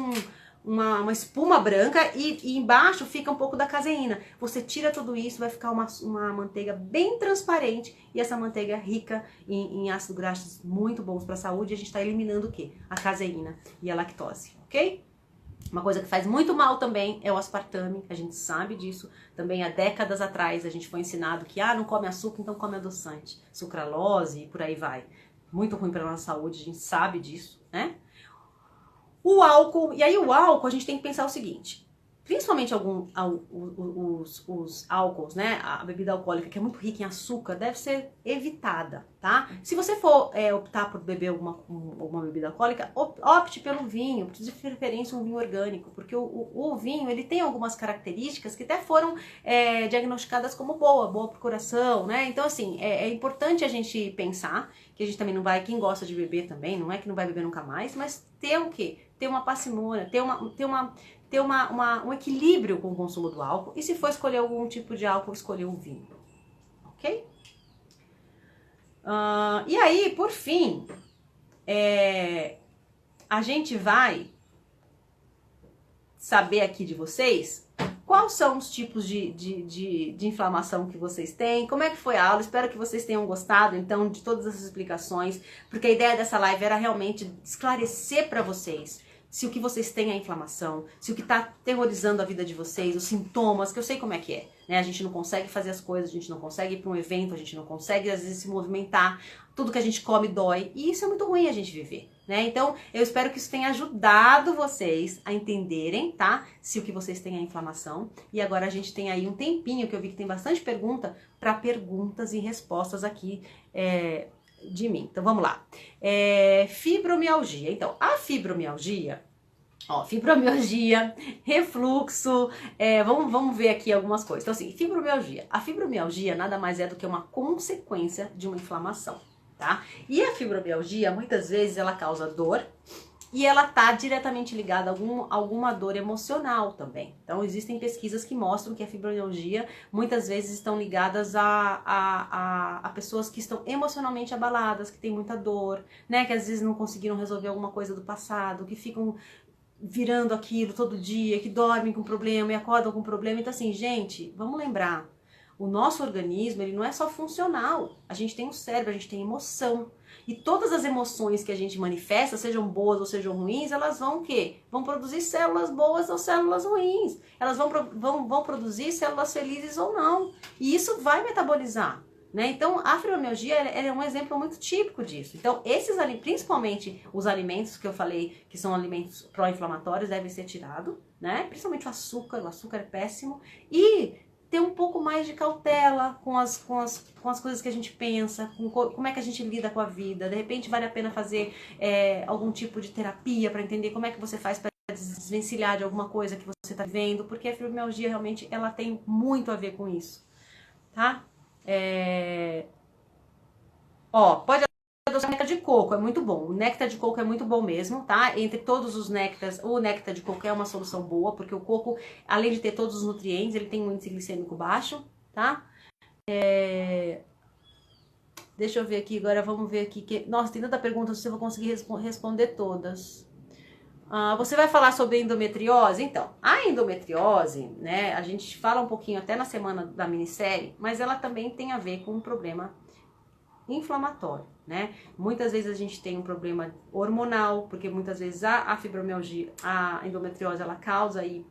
uma espuma branca e embaixo fica um pouco da caseína. Você tira tudo isso, vai ficar uma manteiga bem transparente e essa manteiga é rica em ácidos graxos muito bons para a saúde. E a gente está eliminando o quê? A caseína e a lactose, ok? Uma coisa que faz muito mal também é o aspartame, a gente sabe disso. Também há décadas atrás a gente foi ensinado que não come açúcar, então come adoçante. Sucralose e por aí vai. Muito ruim para a nossa saúde, a gente sabe disso, né? O álcool, e aí o álcool a gente tem que pensar o seguinte, principalmente os álcools, né, a bebida alcoólica que é muito rica em açúcar, deve ser evitada, tá? Se você for optar por beber alguma bebida alcoólica, opte pelo vinho, de preferência um vinho orgânico, porque o vinho, ele tem algumas características que até foram diagnosticadas como boa pro coração, né? Então, assim, é importante a gente pensar que a gente também não vai, quem gosta de beber também, não é que não vai beber nunca mais, mas ter o quê? Ter uma parcimônia, ter um equilíbrio com o consumo do álcool. E se for escolher algum tipo de álcool, escolher o vinho. Ok? E aí, por fim, a gente vai saber aqui de vocês quais são os tipos de inflamação que vocês têm, como é que foi a aula. Espero que vocês tenham gostado, então, de todas essas explicações, porque a ideia dessa live era realmente esclarecer para vocês se o que vocês têm é inflamação, se o que está aterrorizando a vida de vocês, os sintomas, que eu sei como é que é, né? A gente não consegue fazer as coisas, a gente não consegue ir para um evento, a gente não consegue, às vezes, se movimentar, tudo que a gente come dói, e isso é muito ruim a gente viver, né? Então, eu espero que isso tenha ajudado vocês a entenderem, tá? Se o que vocês têm é inflamação, e agora a gente tem aí um tempinho, que eu vi que tem bastante pergunta, para perguntas e respostas aqui, de mim. Então vamos lá. Fibromialgia. Então, a fibromialgia, fibromialgia, refluxo, vamos ver aqui algumas coisas. Então assim, fibromialgia. A fibromialgia nada mais é do que uma consequência de uma inflamação, tá? E a fibromialgia, muitas vezes, ela causa dor, e ela está diretamente ligada a alguma dor emocional também. Então, existem pesquisas que mostram que a fibromialgia muitas vezes estão ligadas a pessoas que estão emocionalmente abaladas, que têm muita dor, né? Que às vezes não conseguiram resolver alguma coisa do passado, que ficam virando aquilo todo dia, que dormem com problema e acordam com problema. Então, assim, gente, vamos lembrar, o nosso organismo, ele não é só funcional. A gente tem um cérebro, a gente tem emoção. E todas as emoções que a gente manifesta, sejam boas ou sejam ruins, elas vão o quê? Vão produzir células boas ou células ruins. Elas vão produzir células felizes ou não. E isso vai metabolizar, né? Então, a fibromialgia é um exemplo muito típico disso. Então, principalmente os alimentos que eu falei, que são alimentos pró-inflamatórios, devem ser tirados, né? Principalmente o açúcar é péssimo. E ter um pouco mais de cautela com as coisas que a gente pensa, com como é que a gente lida com a vida. De repente vale a pena fazer algum tipo de terapia para entender como é que você faz para desvencilhar de alguma coisa que você está vivendo, porque a fibromialgia realmente ela tem muito a ver com isso, tá? Pode adoçar néctar de coco, é muito bom. O néctar de coco é muito bom mesmo, tá? Entre todos os néctares, o néctar de coco é uma solução boa, porque o coco, além de ter todos os nutrientes, ele tem um índice glicêmico baixo, tá? Deixa eu ver aqui, agora vamos ver aqui. Nossa, tem tanta pergunta, se eu vou conseguir responder todas. Você vai falar sobre endometriose? Então, a endometriose, né, a gente fala um pouquinho até na semana da minissérie, mas ela também tem a ver com um problema inflamatório, né? Muitas vezes a gente tem um problema hormonal, porque muitas vezes a fibromialgia, a endometriose, ela causa aí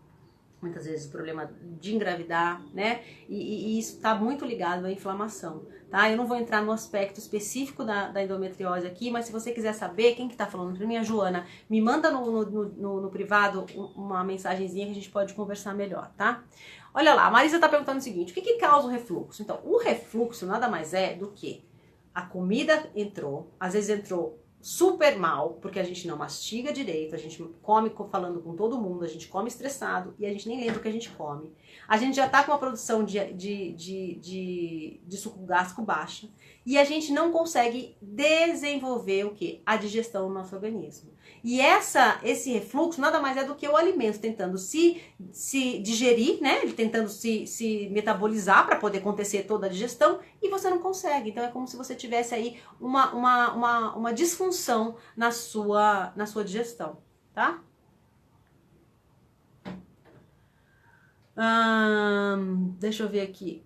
muitas vezes o problema de engravidar, né? E isso está muito ligado à inflamação, tá? Eu não vou entrar no aspecto específico da endometriose aqui, mas se você quiser saber, quem que tá falando para mim, a Joana, me manda no privado uma mensagenzinha que a gente pode conversar melhor, tá? Olha lá, a Marisa tá perguntando o seguinte, o que causa o refluxo? Então, o refluxo nada mais é do que a comida entrou, às vezes entrou super mal, porque a gente não mastiga direito, a gente come falando com todo mundo, a gente come estressado e a gente nem lembra o que a gente come. A gente já tá com uma produção de suco gástrico baixa e a gente não consegue desenvolver o quê? A digestão no nosso organismo. E esse refluxo nada mais é do que o alimento tentando se digerir, né? Ele tentando se metabolizar para poder acontecer toda a digestão e você não consegue. Então é como se você tivesse aí uma disfunção na sua digestão, tá? Deixa eu ver aqui.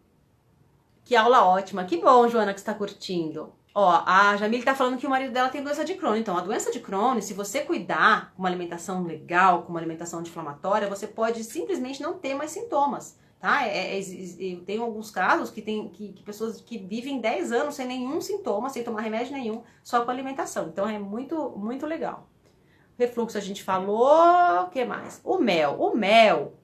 Que aula ótima. Que bom, Joana, que você está curtindo. Ó, a Jamile tá falando que o marido dela tem doença de Crohn. Então, a doença de Crohn, se você cuidar com uma alimentação legal, com uma alimentação anti-inflamatória, você pode simplesmente não ter mais sintomas, tá? Eu tenho alguns casos que pessoas que vivem 10 anos sem nenhum sintoma, sem tomar remédio nenhum, só com alimentação. Então, é muito, muito legal. Refluxo a gente falou. O que mais? O mel.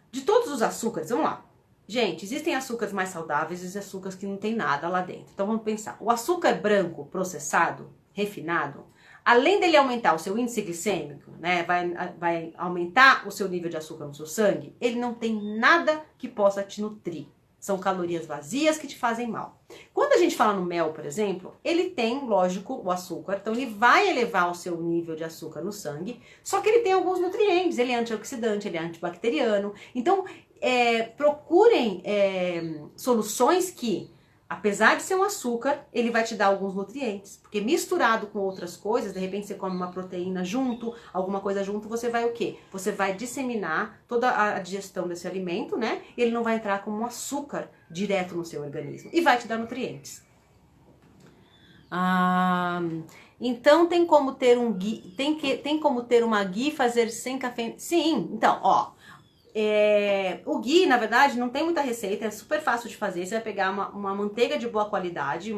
De todos os açúcares, vamos lá. Gente, existem açúcares mais saudáveis e açúcares que não tem nada lá dentro. Então vamos pensar. O açúcar branco processado, refinado, além dele aumentar o seu índice glicêmico, né, vai aumentar o seu nível de açúcar no seu sangue, ele não tem nada que possa te nutrir. São calorias vazias que te fazem mal. Quando a gente fala no mel, por exemplo, ele tem, lógico, o açúcar. Então ele vai elevar o seu nível de açúcar no sangue, só que ele tem alguns nutrientes. Ele é antioxidante, ele é antibacteriano. Então procurem soluções que, apesar de ser um açúcar, ele vai te dar alguns nutrientes. Porque misturado com outras coisas, de repente você come uma proteína junto, alguma coisa junto, você vai o quê? Você vai disseminar toda a digestão desse alimento, né? Ele não vai entrar como um açúcar direto no seu organismo. E vai te dar nutrientes. Então tem como ter um ghee, tem como ter uma ghee e fazer sem café? Sim, então, ó. O ghee, na verdade, não tem muita receita, é super fácil de fazer. Você vai pegar uma manteiga de boa qualidade,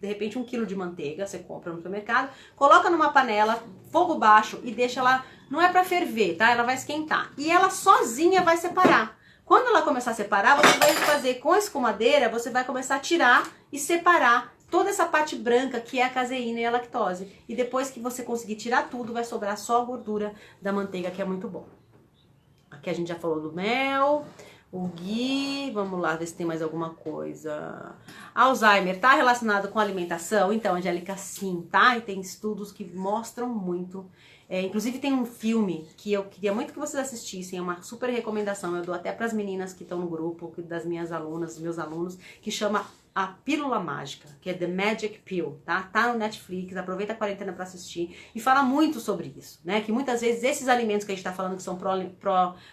de repente 1 kg de manteiga, você compra no supermercado, coloca numa panela, fogo baixo e deixa ela, não é pra ferver, tá? Ela vai esquentar. E ela sozinha vai separar. Quando ela começar a separar, você vai fazer com a escumadeira, você vai começar a tirar e separar toda essa parte branca que é a caseína e a lactose. E depois que você conseguir tirar tudo, vai sobrar só a gordura da manteiga, que é muito bom. Aqui a gente já falou do mel, o ghee, vamos lá ver se tem mais alguma coisa. Alzheimer tá relacionado com alimentação? Então, Angélica, sim, tá? E tem estudos que mostram muito. Inclusive tem um filme que eu queria muito que vocês assistissem, é uma super recomendação, eu dou até para as meninas que estão no grupo, das minhas alunas, dos meus alunos, que chama A Pílula Mágica, que é The Magic Pill, tá? Tá no Netflix, aproveita a quarentena para assistir e fala muito sobre isso, né? Que muitas vezes esses alimentos que a gente tá falando que são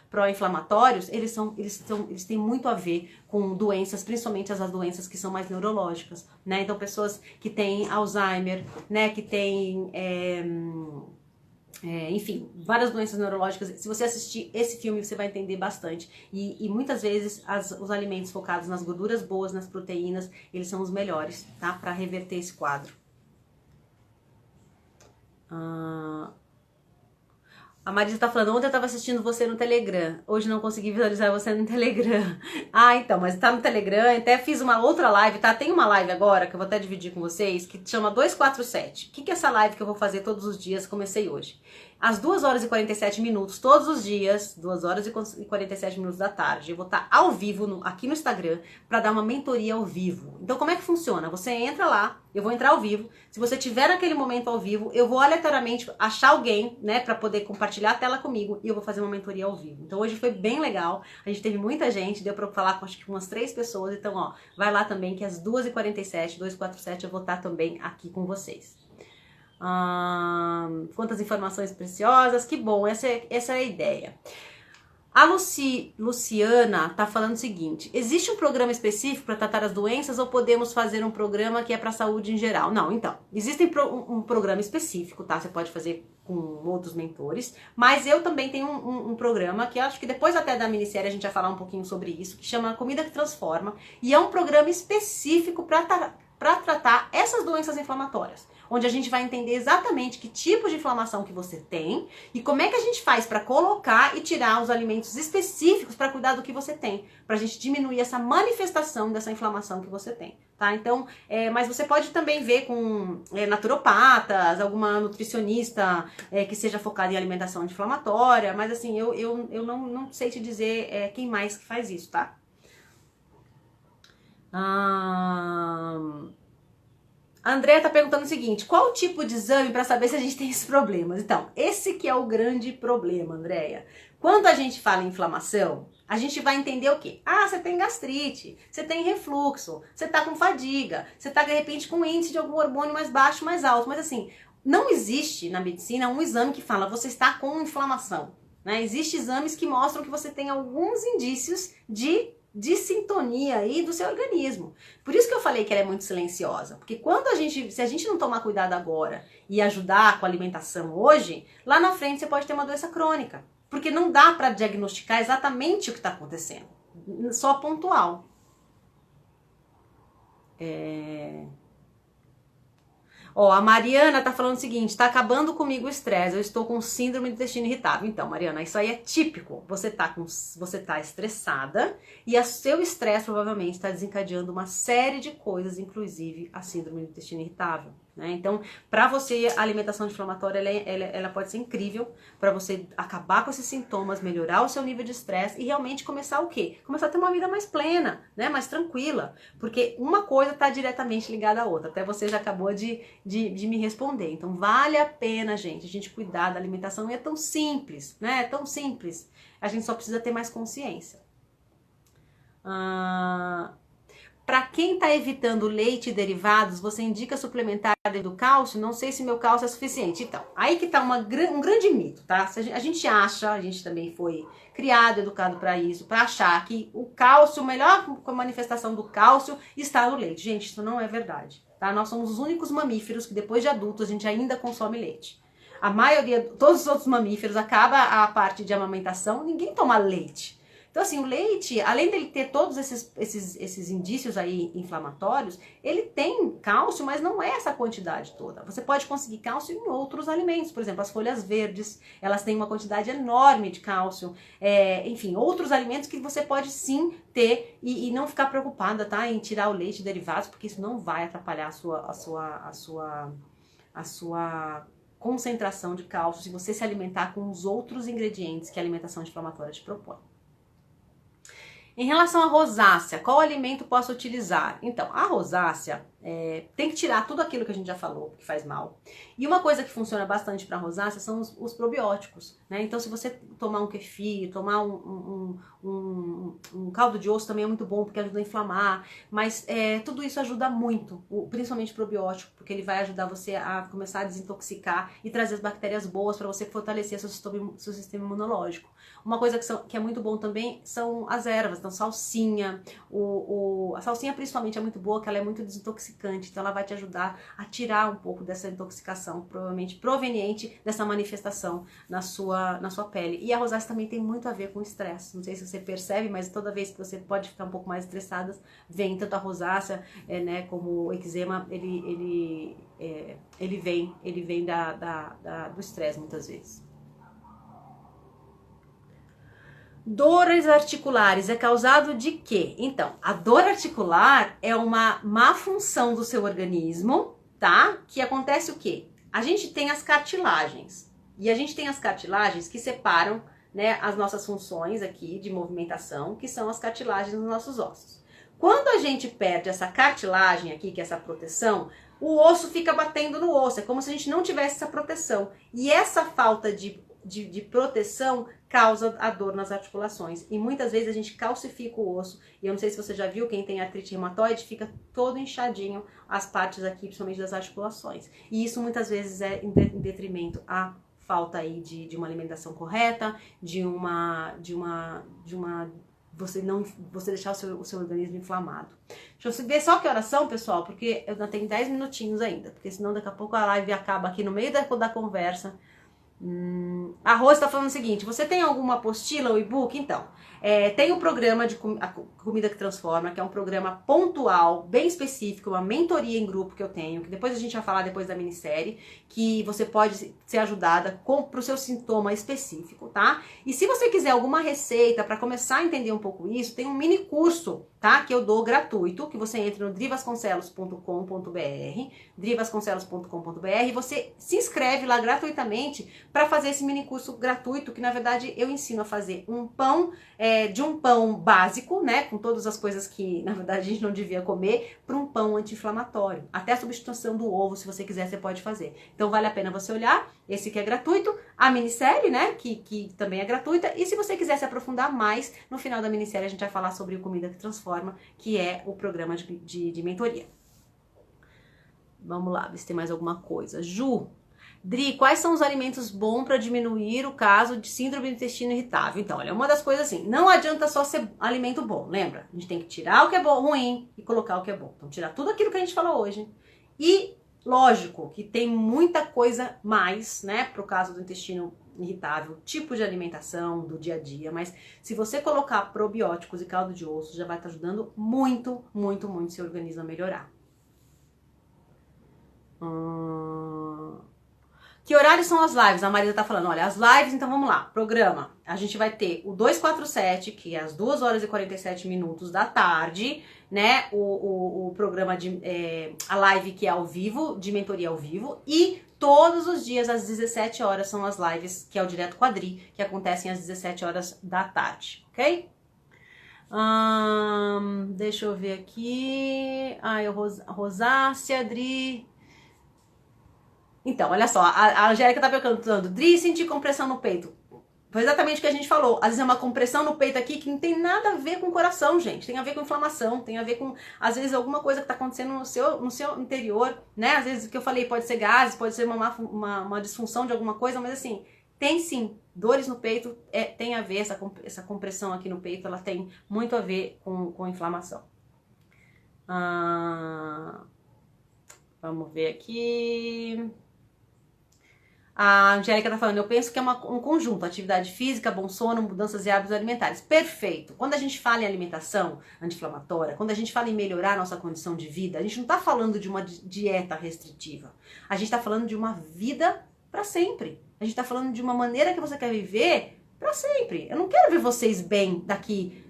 pró-inflamatórios, eles têm muito a ver com doenças, principalmente as doenças que são mais neurológicas, né? Então pessoas que têm Alzheimer, né? Que têm enfim, várias doenças neurológicas. Se você assistir esse filme, você vai entender bastante. E muitas vezes os alimentos focados nas gorduras boas, nas proteínas, eles são os melhores, tá? Para reverter esse quadro. A Marisa tá falando, ontem eu tava assistindo você no Telegram, hoje não consegui visualizar você no Telegram. Então, mas tá no Telegram, até fiz uma outra live, tá? Tem uma live agora, que eu vou até dividir com vocês, que chama 247. O que é essa live que eu vou fazer todos os dias? Comecei hoje. Às 2h47, todos os dias, 2h47 da tarde, eu vou estar ao vivo aqui no Instagram para dar uma mentoria ao vivo. Então, como é que funciona? Você entra lá, eu vou entrar ao vivo. Se você tiver naquele momento ao vivo, eu vou aleatoriamente achar alguém, né, para poder compartilhar a tela comigo e eu vou fazer uma mentoria ao vivo. Então, hoje foi bem legal. A gente teve muita gente, deu para falar com acho que umas 3 pessoas. Então, ó, vai lá também que às 2h47, 247, eu vou estar também aqui com vocês. Quantas informações preciosas, que bom, essa é a ideia. A Luciana tá falando o seguinte: existe um programa específico para tratar as doenças ou podemos fazer um programa que é para saúde em geral? Não, então, existe um programa específico, tá? Você pode fazer com outros mentores, mas eu também tenho um programa que acho que depois até da minissérie a gente vai falar um pouquinho sobre isso, que chama Comida que Transforma, e é um programa específico para para tratar essas doenças inflamatórias, onde a gente vai entender exatamente que tipo de inflamação que você tem e como é que a gente faz para colocar e tirar os alimentos específicos para cuidar do que você tem, para a gente diminuir essa manifestação dessa inflamação que você tem, tá? Então, mas você pode também ver com naturopatas, alguma nutricionista que seja focada em alimentação anti-inflamatória, mas assim, eu não sei te dizer quem mais que faz isso, tá? A Andrea tá perguntando o seguinte: qual o tipo de exame para saber se a gente tem esses problemas? Então, esse que é o grande problema, Andrea. Quando a gente fala em inflamação, a gente vai entender o quê? Ah, você tem gastrite, você tem refluxo, você tá com fadiga, você tá de repente com índice de algum hormônio mais baixo, mais alto. Mas assim, não existe na medicina um exame que fala você está com inflamação, né? Existem exames que mostram que você tem alguns indícios de sintonia aí do seu organismo. Por isso que eu falei que ela é muito silenciosa, porque se a gente não tomar cuidado agora e ajudar com a alimentação hoje, lá na frente você pode ter uma doença crônica, porque não dá para diagnosticar exatamente o que está acontecendo, só pontual. Ó, a Mariana tá falando o seguinte: tá acabando comigo o estresse, eu estou com síndrome do intestino irritável. Então, Mariana, isso aí é típico. Você tá estressada e o seu estresse provavelmente está desencadeando uma série de coisas, inclusive a síndrome do intestino irritável, né? Então, para você, a alimentação anti-inflamatória ela pode ser incrível para você acabar com esses sintomas, melhorar o seu nível de estresse e realmente começar o quê? Começar a ter uma vida mais plena, né? Mais tranquila, porque uma coisa está diretamente ligada à outra. Até você já acabou de me responder. Então, vale a pena, gente, a gente cuidar da alimentação. E é tão simples, né? É tão simples. A gente só precisa ter mais consciência. Para quem está evitando leite e derivados, você indica suplementar do cálcio? Não sei se meu cálcio é suficiente. Então, aí que está um grande mito, tá? A gente também foi criado, educado para isso, para achar que o cálcio, a melhor manifestação do cálcio está no leite. Gente, isso não é verdade, tá? Nós somos os únicos mamíferos que depois de adultos a gente ainda consome leite. A maioria, todos os outros mamíferos, acaba a parte de amamentação, ninguém toma leite. Então, assim, o leite, além dele ter todos esses indícios aí inflamatórios, ele tem cálcio, mas não é essa quantidade toda. Você pode conseguir cálcio em outros alimentos. Por exemplo, as folhas verdes, elas têm uma quantidade enorme de cálcio. Enfim, outros alimentos que você pode sim ter e não ficar preocupada, tá, em tirar o leite e derivados, porque isso não vai atrapalhar a sua concentração de cálcio se você se alimentar com os outros ingredientes que a alimentação anti-inflamatória te propõe. Em relação à rosácea, qual alimento posso utilizar? Então, a rosácea tem que tirar tudo aquilo que a gente já falou, que faz mal. E uma coisa que funciona bastante para rosácea são os probióticos, né? Então, se você tomar um kefir, tomar um caldo de osso também é muito bom, porque ajuda a inflamar. Mas tudo isso ajuda muito, principalmente o probiótico, porque ele vai ajudar você a começar a desintoxicar e trazer as bactérias boas para você fortalecer seu sistema imunológico. Uma coisa que é muito bom também são as ervas. Então, salsinha, a salsinha principalmente é muito boa, que ela é muito desintoxicante, então ela vai te ajudar a tirar um pouco dessa intoxicação, provavelmente proveniente dessa manifestação na sua pele. E a rosácea também tem muito a ver com estresse, não sei se você percebe, mas toda vez que você pode ficar um pouco mais estressada, vem tanto a rosácea, né, como o eczema, ele vem do estresse muitas vezes. Dores articulares é causado de quê? Então, a dor articular é uma má função do seu organismo, tá? Que acontece o quê? A gente tem as cartilagens. E a gente tem as cartilagens que separam, né, as nossas funções aqui de movimentação, que são as cartilagens dos nossos ossos. Quando a gente perde essa cartilagem aqui, que é essa proteção, o osso fica batendo no osso. É como se a gente não tivesse essa proteção. E essa falta de proteção causa a dor nas articulações. E muitas vezes a gente calcifica o osso. E eu não sei se você já viu, quem tem artrite reumatoide fica todo inchadinho as partes aqui, principalmente das articulações. E isso muitas vezes é em detrimento à falta aí de uma alimentação correta, você deixar o seu organismo inflamado. Deixa eu ver só que horas são, pessoal, porque eu ainda tenho 10 minutinhos ainda, porque senão daqui a pouco a live acaba aqui no meio da conversa. A Rose tá falando o seguinte, você tem alguma apostila ou e-book? Então, tem o programa de a Comida que Transforma, que é um programa pontual, bem específico, uma mentoria em grupo que eu tenho, que depois a gente vai falar depois da minissérie, que você pode ser ajudada pro seu sintoma específico, tá? E se você quiser alguma receita para começar a entender um pouco isso, tem um mini curso, tá? Que eu dou gratuito, que você entra no drivasconcelos.com.br, drivasconcelos.com.br, e você se inscreve lá gratuitamente para fazer esse mini curso gratuito, que na verdade eu ensino a fazer um pão, de um pão básico, né, com todas as coisas que na verdade a gente não devia comer, para um pão anti-inflamatório. Até a substituição do ovo, se você quiser, você pode fazer. Então vale a pena você olhar, esse que é gratuito, a minissérie, né, que também é gratuita, e se você quiser se aprofundar mais, no final da minissérie a gente vai falar sobre o Comida que Transforma, que é o programa de mentoria. Vamos lá, ver se tem mais alguma coisa. Ju, Dri, quais são os alimentos bons para diminuir o caso de síndrome do intestino irritável? Então, olha, uma das coisas assim, não adianta só ser alimento bom, lembra? A gente tem que tirar o que é bom, ruim e colocar o que é bom. Então, tirar tudo aquilo que a gente falou hoje. E, lógico, que tem muita coisa mais, né, pro caso do intestino irritável, tipo de alimentação do dia a dia, mas se você colocar probióticos e caldo de osso, já vai estar ajudando muito, muito, muito seu organismo a melhorar. Que horários são as lives? A Marisa tá falando, olha, as lives, então vamos lá, programa. A gente vai ter o 247, que é às 2 horas e 47 minutos da tarde, né? O programa a live que é ao vivo, de mentoria ao vivo, e todos os dias às 17 horas são as lives, que é o Direto Quadri, que acontecem às 17 horas da tarde, ok? Deixa eu ver aqui. Ai, Rosácia, Adri. Então, olha só, a Angélica tá perguntando, Dri, senti compressão no peito. Foi exatamente o que a gente falou. Às vezes é uma compressão no peito aqui que não tem nada a ver com o coração, gente. Tem a ver com inflamação, tem a ver com, às vezes, alguma coisa que tá acontecendo no seu interior, né? Às vezes o que eu falei pode ser gases, pode ser uma disfunção de alguma coisa, mas assim, tem sim. Dores no peito tem a ver, essa compressão aqui no peito, ela tem muito a ver com inflamação. Vamos ver aqui. A Angélica tá falando, eu penso que é um conjunto, atividade física, bom sono, mudanças de hábitos alimentares. Perfeito. Quando a gente fala em alimentação anti-inflamatória, quando a gente fala em melhorar a nossa condição de vida, a gente não tá falando de uma dieta restritiva. A gente tá falando de uma vida para sempre. A gente tá falando de uma maneira que você quer viver para sempre. Eu não quero ver vocês bem daqui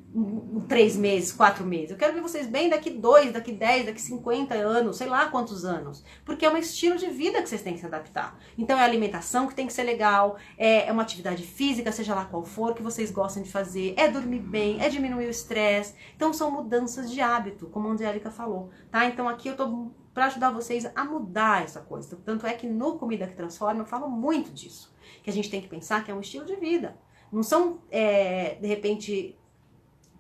3 meses, 4 meses. Eu quero ver vocês bem daqui 2, daqui 10, daqui 50 anos, sei lá quantos anos. Porque é um estilo de vida que vocês têm que se adaptar. Então é a alimentação que tem que ser legal, é uma atividade física, seja lá qual for, que vocês gostam de fazer, é dormir bem, é diminuir o estresse. Então são mudanças de hábito, como a Angélica falou, tá? Então aqui eu tô para ajudar vocês a mudar essa coisa. Tanto é que no Comida que Transforma eu falo muito disso. Que a gente tem que pensar que é um estilo de vida. Não são, de repente,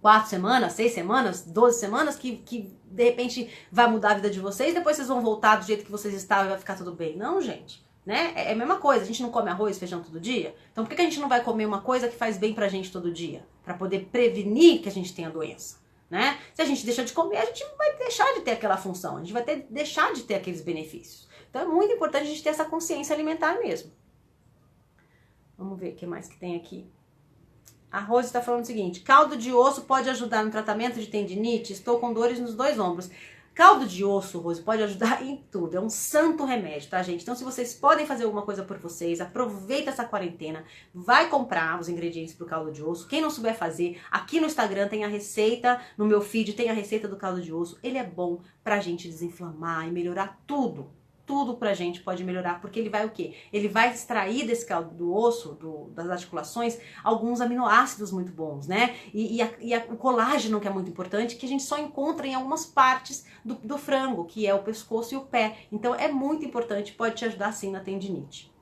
4 semanas, 6 semanas, 12 semanas, que de repente vai mudar a vida de vocês, depois vocês vão voltar do jeito que vocês estavam e vai ficar tudo bem. Não, gente, né? É a mesma coisa, a gente não come arroz e feijão todo dia, então por que a gente não vai comer uma coisa que faz bem pra gente todo dia? Pra poder prevenir que a gente tenha doença, né? Se a gente deixar de comer, a gente vai deixar de ter aquela função, a gente vai deixar de ter aqueles benefícios. Então é muito importante a gente ter essa consciência alimentar mesmo. Vamos ver o que mais que tem aqui. A Rose está falando o seguinte, caldo de osso pode ajudar no tratamento de tendinite? Estou com dores nos 2 ombros. Caldo de osso, Rose, pode ajudar em tudo. É um santo remédio, tá, gente? Então, se vocês podem fazer alguma coisa por vocês, aproveita essa quarentena, vai comprar os ingredientes pro caldo de osso. Quem não souber fazer, aqui no Instagram tem a receita, no meu feed tem a receita do caldo de osso. Ele é bom pra gente desinflamar e melhorar tudo. Tudo pra gente pode melhorar, porque ele vai o quê? Ele vai extrair desse caldo do osso, das articulações, alguns aminoácidos muito bons, né? E o colágeno, que é muito importante, que a gente só encontra em algumas partes do frango, que é o pescoço e o pé. Então é muito importante, pode te ajudar sim na tendinite.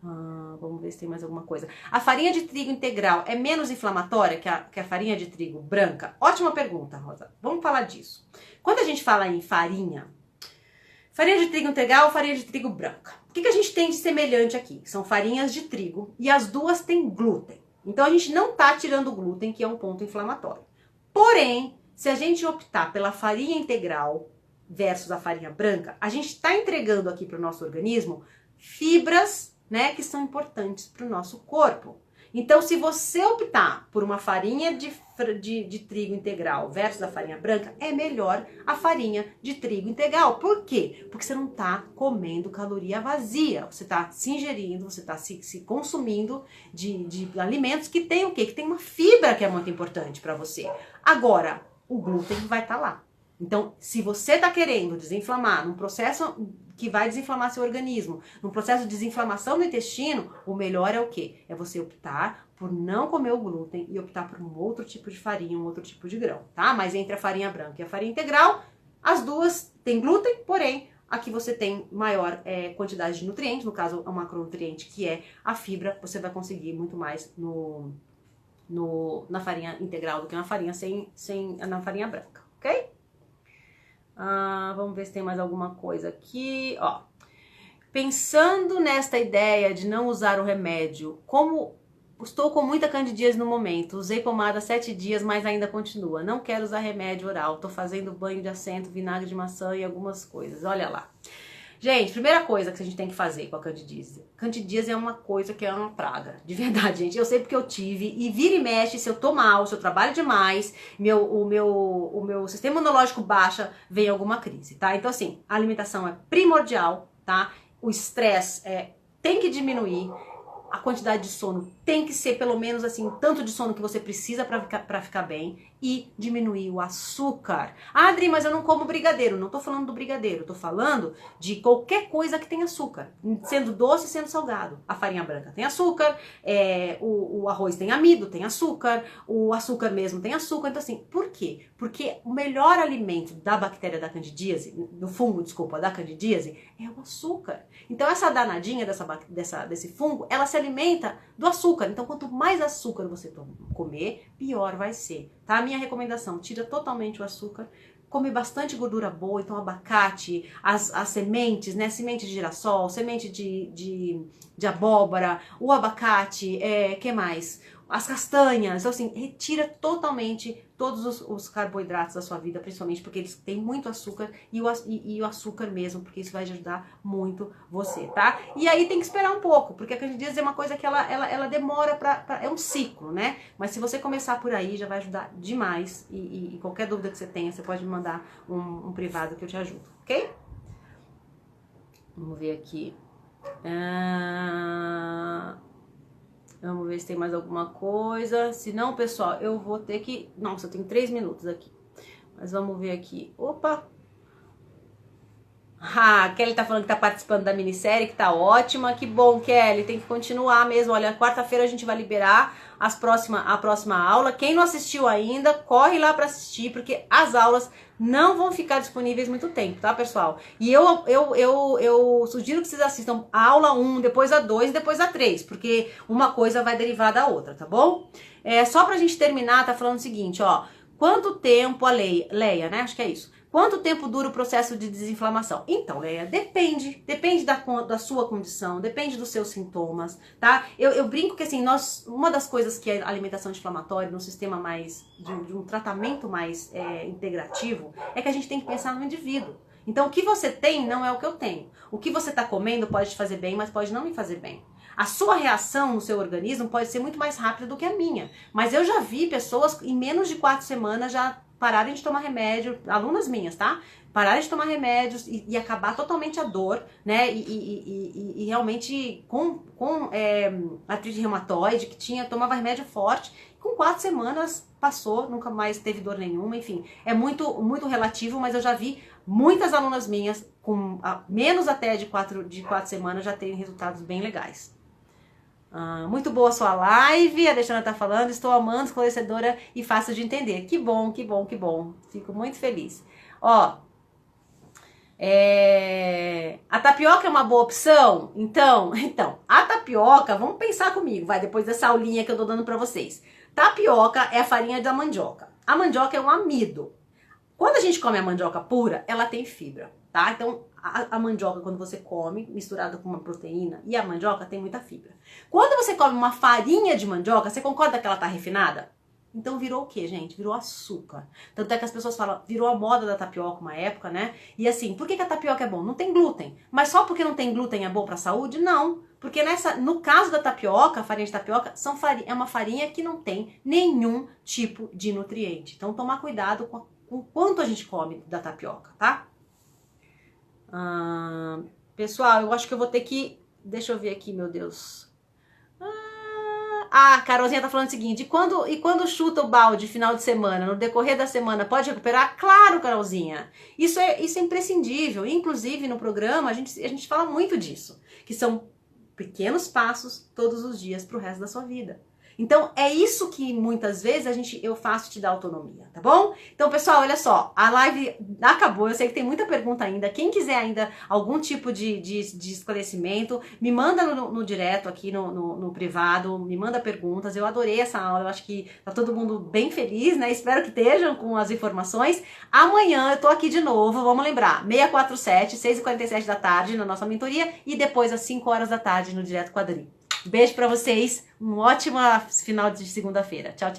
Vamos ver se tem mais alguma coisa. A farinha de trigo integral é menos inflamatória que a farinha de trigo branca? Ótima pergunta, Rosa. Vamos falar disso. Quando a gente fala em farinha de trigo integral ou farinha de trigo branca? O que a gente tem de semelhante aqui? São farinhas de trigo e as duas têm glúten. Então a gente não tá tirando o glúten, que é um ponto inflamatório. Porém, se a gente optar pela farinha integral versus a farinha branca, a gente está entregando aqui para o nosso organismo fibras né, que são importantes para o nosso corpo. Então, se você optar por uma farinha de trigo integral versus a farinha branca, é melhor a farinha de trigo integral. Por quê? Porque você não está comendo caloria vazia. Você está se ingerindo, você está se consumindo de alimentos que tem o quê? Que tem uma fibra que é muito importante para você. Agora, o glúten vai estar lá. Então, se você está querendo desinflamar num processo que vai desinflamar seu organismo, num processo de desinflamação do intestino, o melhor é o quê? É você optar por não comer o glúten e optar por um outro tipo de farinha, um outro tipo de grão, tá? Mas entre a farinha branca e a farinha integral, as duas têm glúten, porém, aqui você tem maior quantidade de nutrientes, no caso, o macronutriente, que é a fibra, você vai conseguir muito mais na farinha integral do que na farinha na farinha branca, ok? Vamos ver se tem mais alguma coisa aqui, ó. Pensando nesta ideia de não usar o remédio, como estou com muita candidíase no momento, usei pomada 7 dias, mas ainda continua. Não quero usar remédio oral, tô fazendo banho de assento, vinagre de maçã e algumas coisas. Olha lá. Gente, primeira coisa que a gente tem que fazer com a candidíase. Candidíase é uma coisa que é uma praga, de verdade, gente. Eu sei porque eu tive, e vira e mexe, se eu tô mal, se eu trabalho demais, o meu sistema imunológico baixa, vem alguma crise, tá? Então, assim, a alimentação é primordial, tá? O estresse tem que diminuir. A quantidade de sono tem que ser pelo menos assim, tanto de sono que você precisa pra ficar bem, e diminuir o açúcar. Ah, Adri, mas eu não como brigadeiro. Não tô falando do brigadeiro, tô falando de qualquer coisa que tem açúcar, sendo doce, sendo salgado. A farinha branca tem açúcar, o arroz tem amido, tem açúcar, o açúcar mesmo tem açúcar. Então assim, por quê? Porque o melhor alimento da bactéria da candidíase, do fungo, desculpa, da candidíase, é o açúcar. Então essa danadinha desse fungo, ela se alimenta do açúcar. Então quanto mais açúcar você comer, pior vai ser, tá? A minha recomendação, tira totalmente o açúcar, come bastante gordura boa, então abacate, as sementes, né? Semente de girassol, semente de abóbora, o abacate, que mais? As castanhas, então assim, retira totalmente todos os carboidratos da sua vida, principalmente porque eles têm muito açúcar e o açúcar mesmo, porque isso vai ajudar muito você, tá? E aí tem que esperar um pouco, porque a candidíase é uma coisa que ela demora é um ciclo, né? Mas se você começar por aí, já vai ajudar demais, e qualquer dúvida que você tenha, você pode me mandar um privado que eu te ajudo, ok? Vamos ver aqui. Vamos ver se tem mais alguma coisa. Se não, pessoal, eu vou ter que... Nossa, eu tenho 3 minutos aqui. Mas vamos ver aqui. Opa! A Kelly tá falando que tá participando da minissérie, que tá ótima. Que bom, Kelly. Tem que continuar mesmo. Olha, quarta-feira a gente vai liberar a próxima aula. Quem não assistiu ainda, corre lá pra assistir, porque as aulas não vão ficar disponíveis muito tempo, tá, pessoal? E eu sugiro que vocês assistam a aula 1, depois a 2 e depois a 3, porque uma coisa vai derivar da outra, tá bom? Só pra gente terminar, tá falando o seguinte, ó. Quanto tempo a Leia, né? Acho que é isso. Quanto tempo dura o processo de desinflamação? Então, Leia, depende da sua condição, depende dos seus sintomas, tá? Eu brinco que, assim, uma das coisas que a alimentação anti-inflamatória, num sistema mais, de um tratamento mais integrativo, é que a gente tem que pensar no indivíduo. Então, o que você tem não é o que eu tenho. O que você tá comendo pode te fazer bem, mas pode não me fazer bem. A sua reação no seu organismo pode ser muito mais rápida do que a minha. Mas eu já vi pessoas, em menos de 4 semanas, já pararem de tomar remédio, alunas minhas, tá? Pararem de tomar remédios e acabar totalmente a dor, né? E realmente com artrite reumatoide, que tomava remédio forte, com 4 semanas passou, nunca mais teve dor nenhuma, enfim. É muito, muito relativo, mas eu já vi muitas alunas minhas, com menos até de 4 semanas, já terem resultados bem legais. Muito boa a sua live, a Alexandra tá falando, estou amando, esclarecedora e fácil de entender. Que bom, que bom, que bom. Fico muito feliz. Ó, a tapioca é uma boa opção? Então, a tapioca, vamos pensar comigo, vai, depois dessa aulinha que eu tô dando pra vocês. Tapioca é a farinha da mandioca. A mandioca é um amido. Quando a gente come a mandioca pura, ela tem fibra, tá? Então, a mandioca, quando você come, misturada com uma proteína, e a mandioca tem muita fibra. Quando você come uma farinha de mandioca, você concorda que ela tá refinada? Então virou o quê, gente? Virou açúcar. Tanto é que as pessoas falam, virou a moda da tapioca uma época, né? E assim, por que a tapioca é bom? Não tem glúten. Mas só porque não tem glúten é bom pra saúde? Não. Porque no caso da tapioca, a farinha de tapioca, é uma farinha que não tem nenhum tipo de nutriente. Então, tomar cuidado com o quanto a gente come da tapioca, tá? Pessoal, eu acho que eu vou ter que... Deixa eu ver aqui, meu Deus. A Carolzinha tá falando o seguinte, e quando chuta o balde final de semana, no decorrer da semana, pode recuperar? Claro, Carolzinha. Isso é imprescindível. Inclusive, no programa, a gente fala muito disso. Que são pequenos passos todos os dias pro resto da sua vida. Então, é isso que muitas vezes eu faço te dar autonomia, tá bom? Então, pessoal, olha só, a live acabou, eu sei que tem muita pergunta ainda. Quem quiser ainda algum tipo de esclarecimento, me manda no direto aqui no privado, me manda perguntas. Eu adorei essa aula, eu acho que tá todo mundo bem feliz, né? Espero que estejam com as informações. Amanhã eu tô aqui de novo, vamos lembrar, 647, 6h47 da tarde na nossa mentoria e depois às 5 horas da tarde no Direto com a Dri. Beijo pra vocês, um ótimo final de segunda-feira. Tchau, tchau.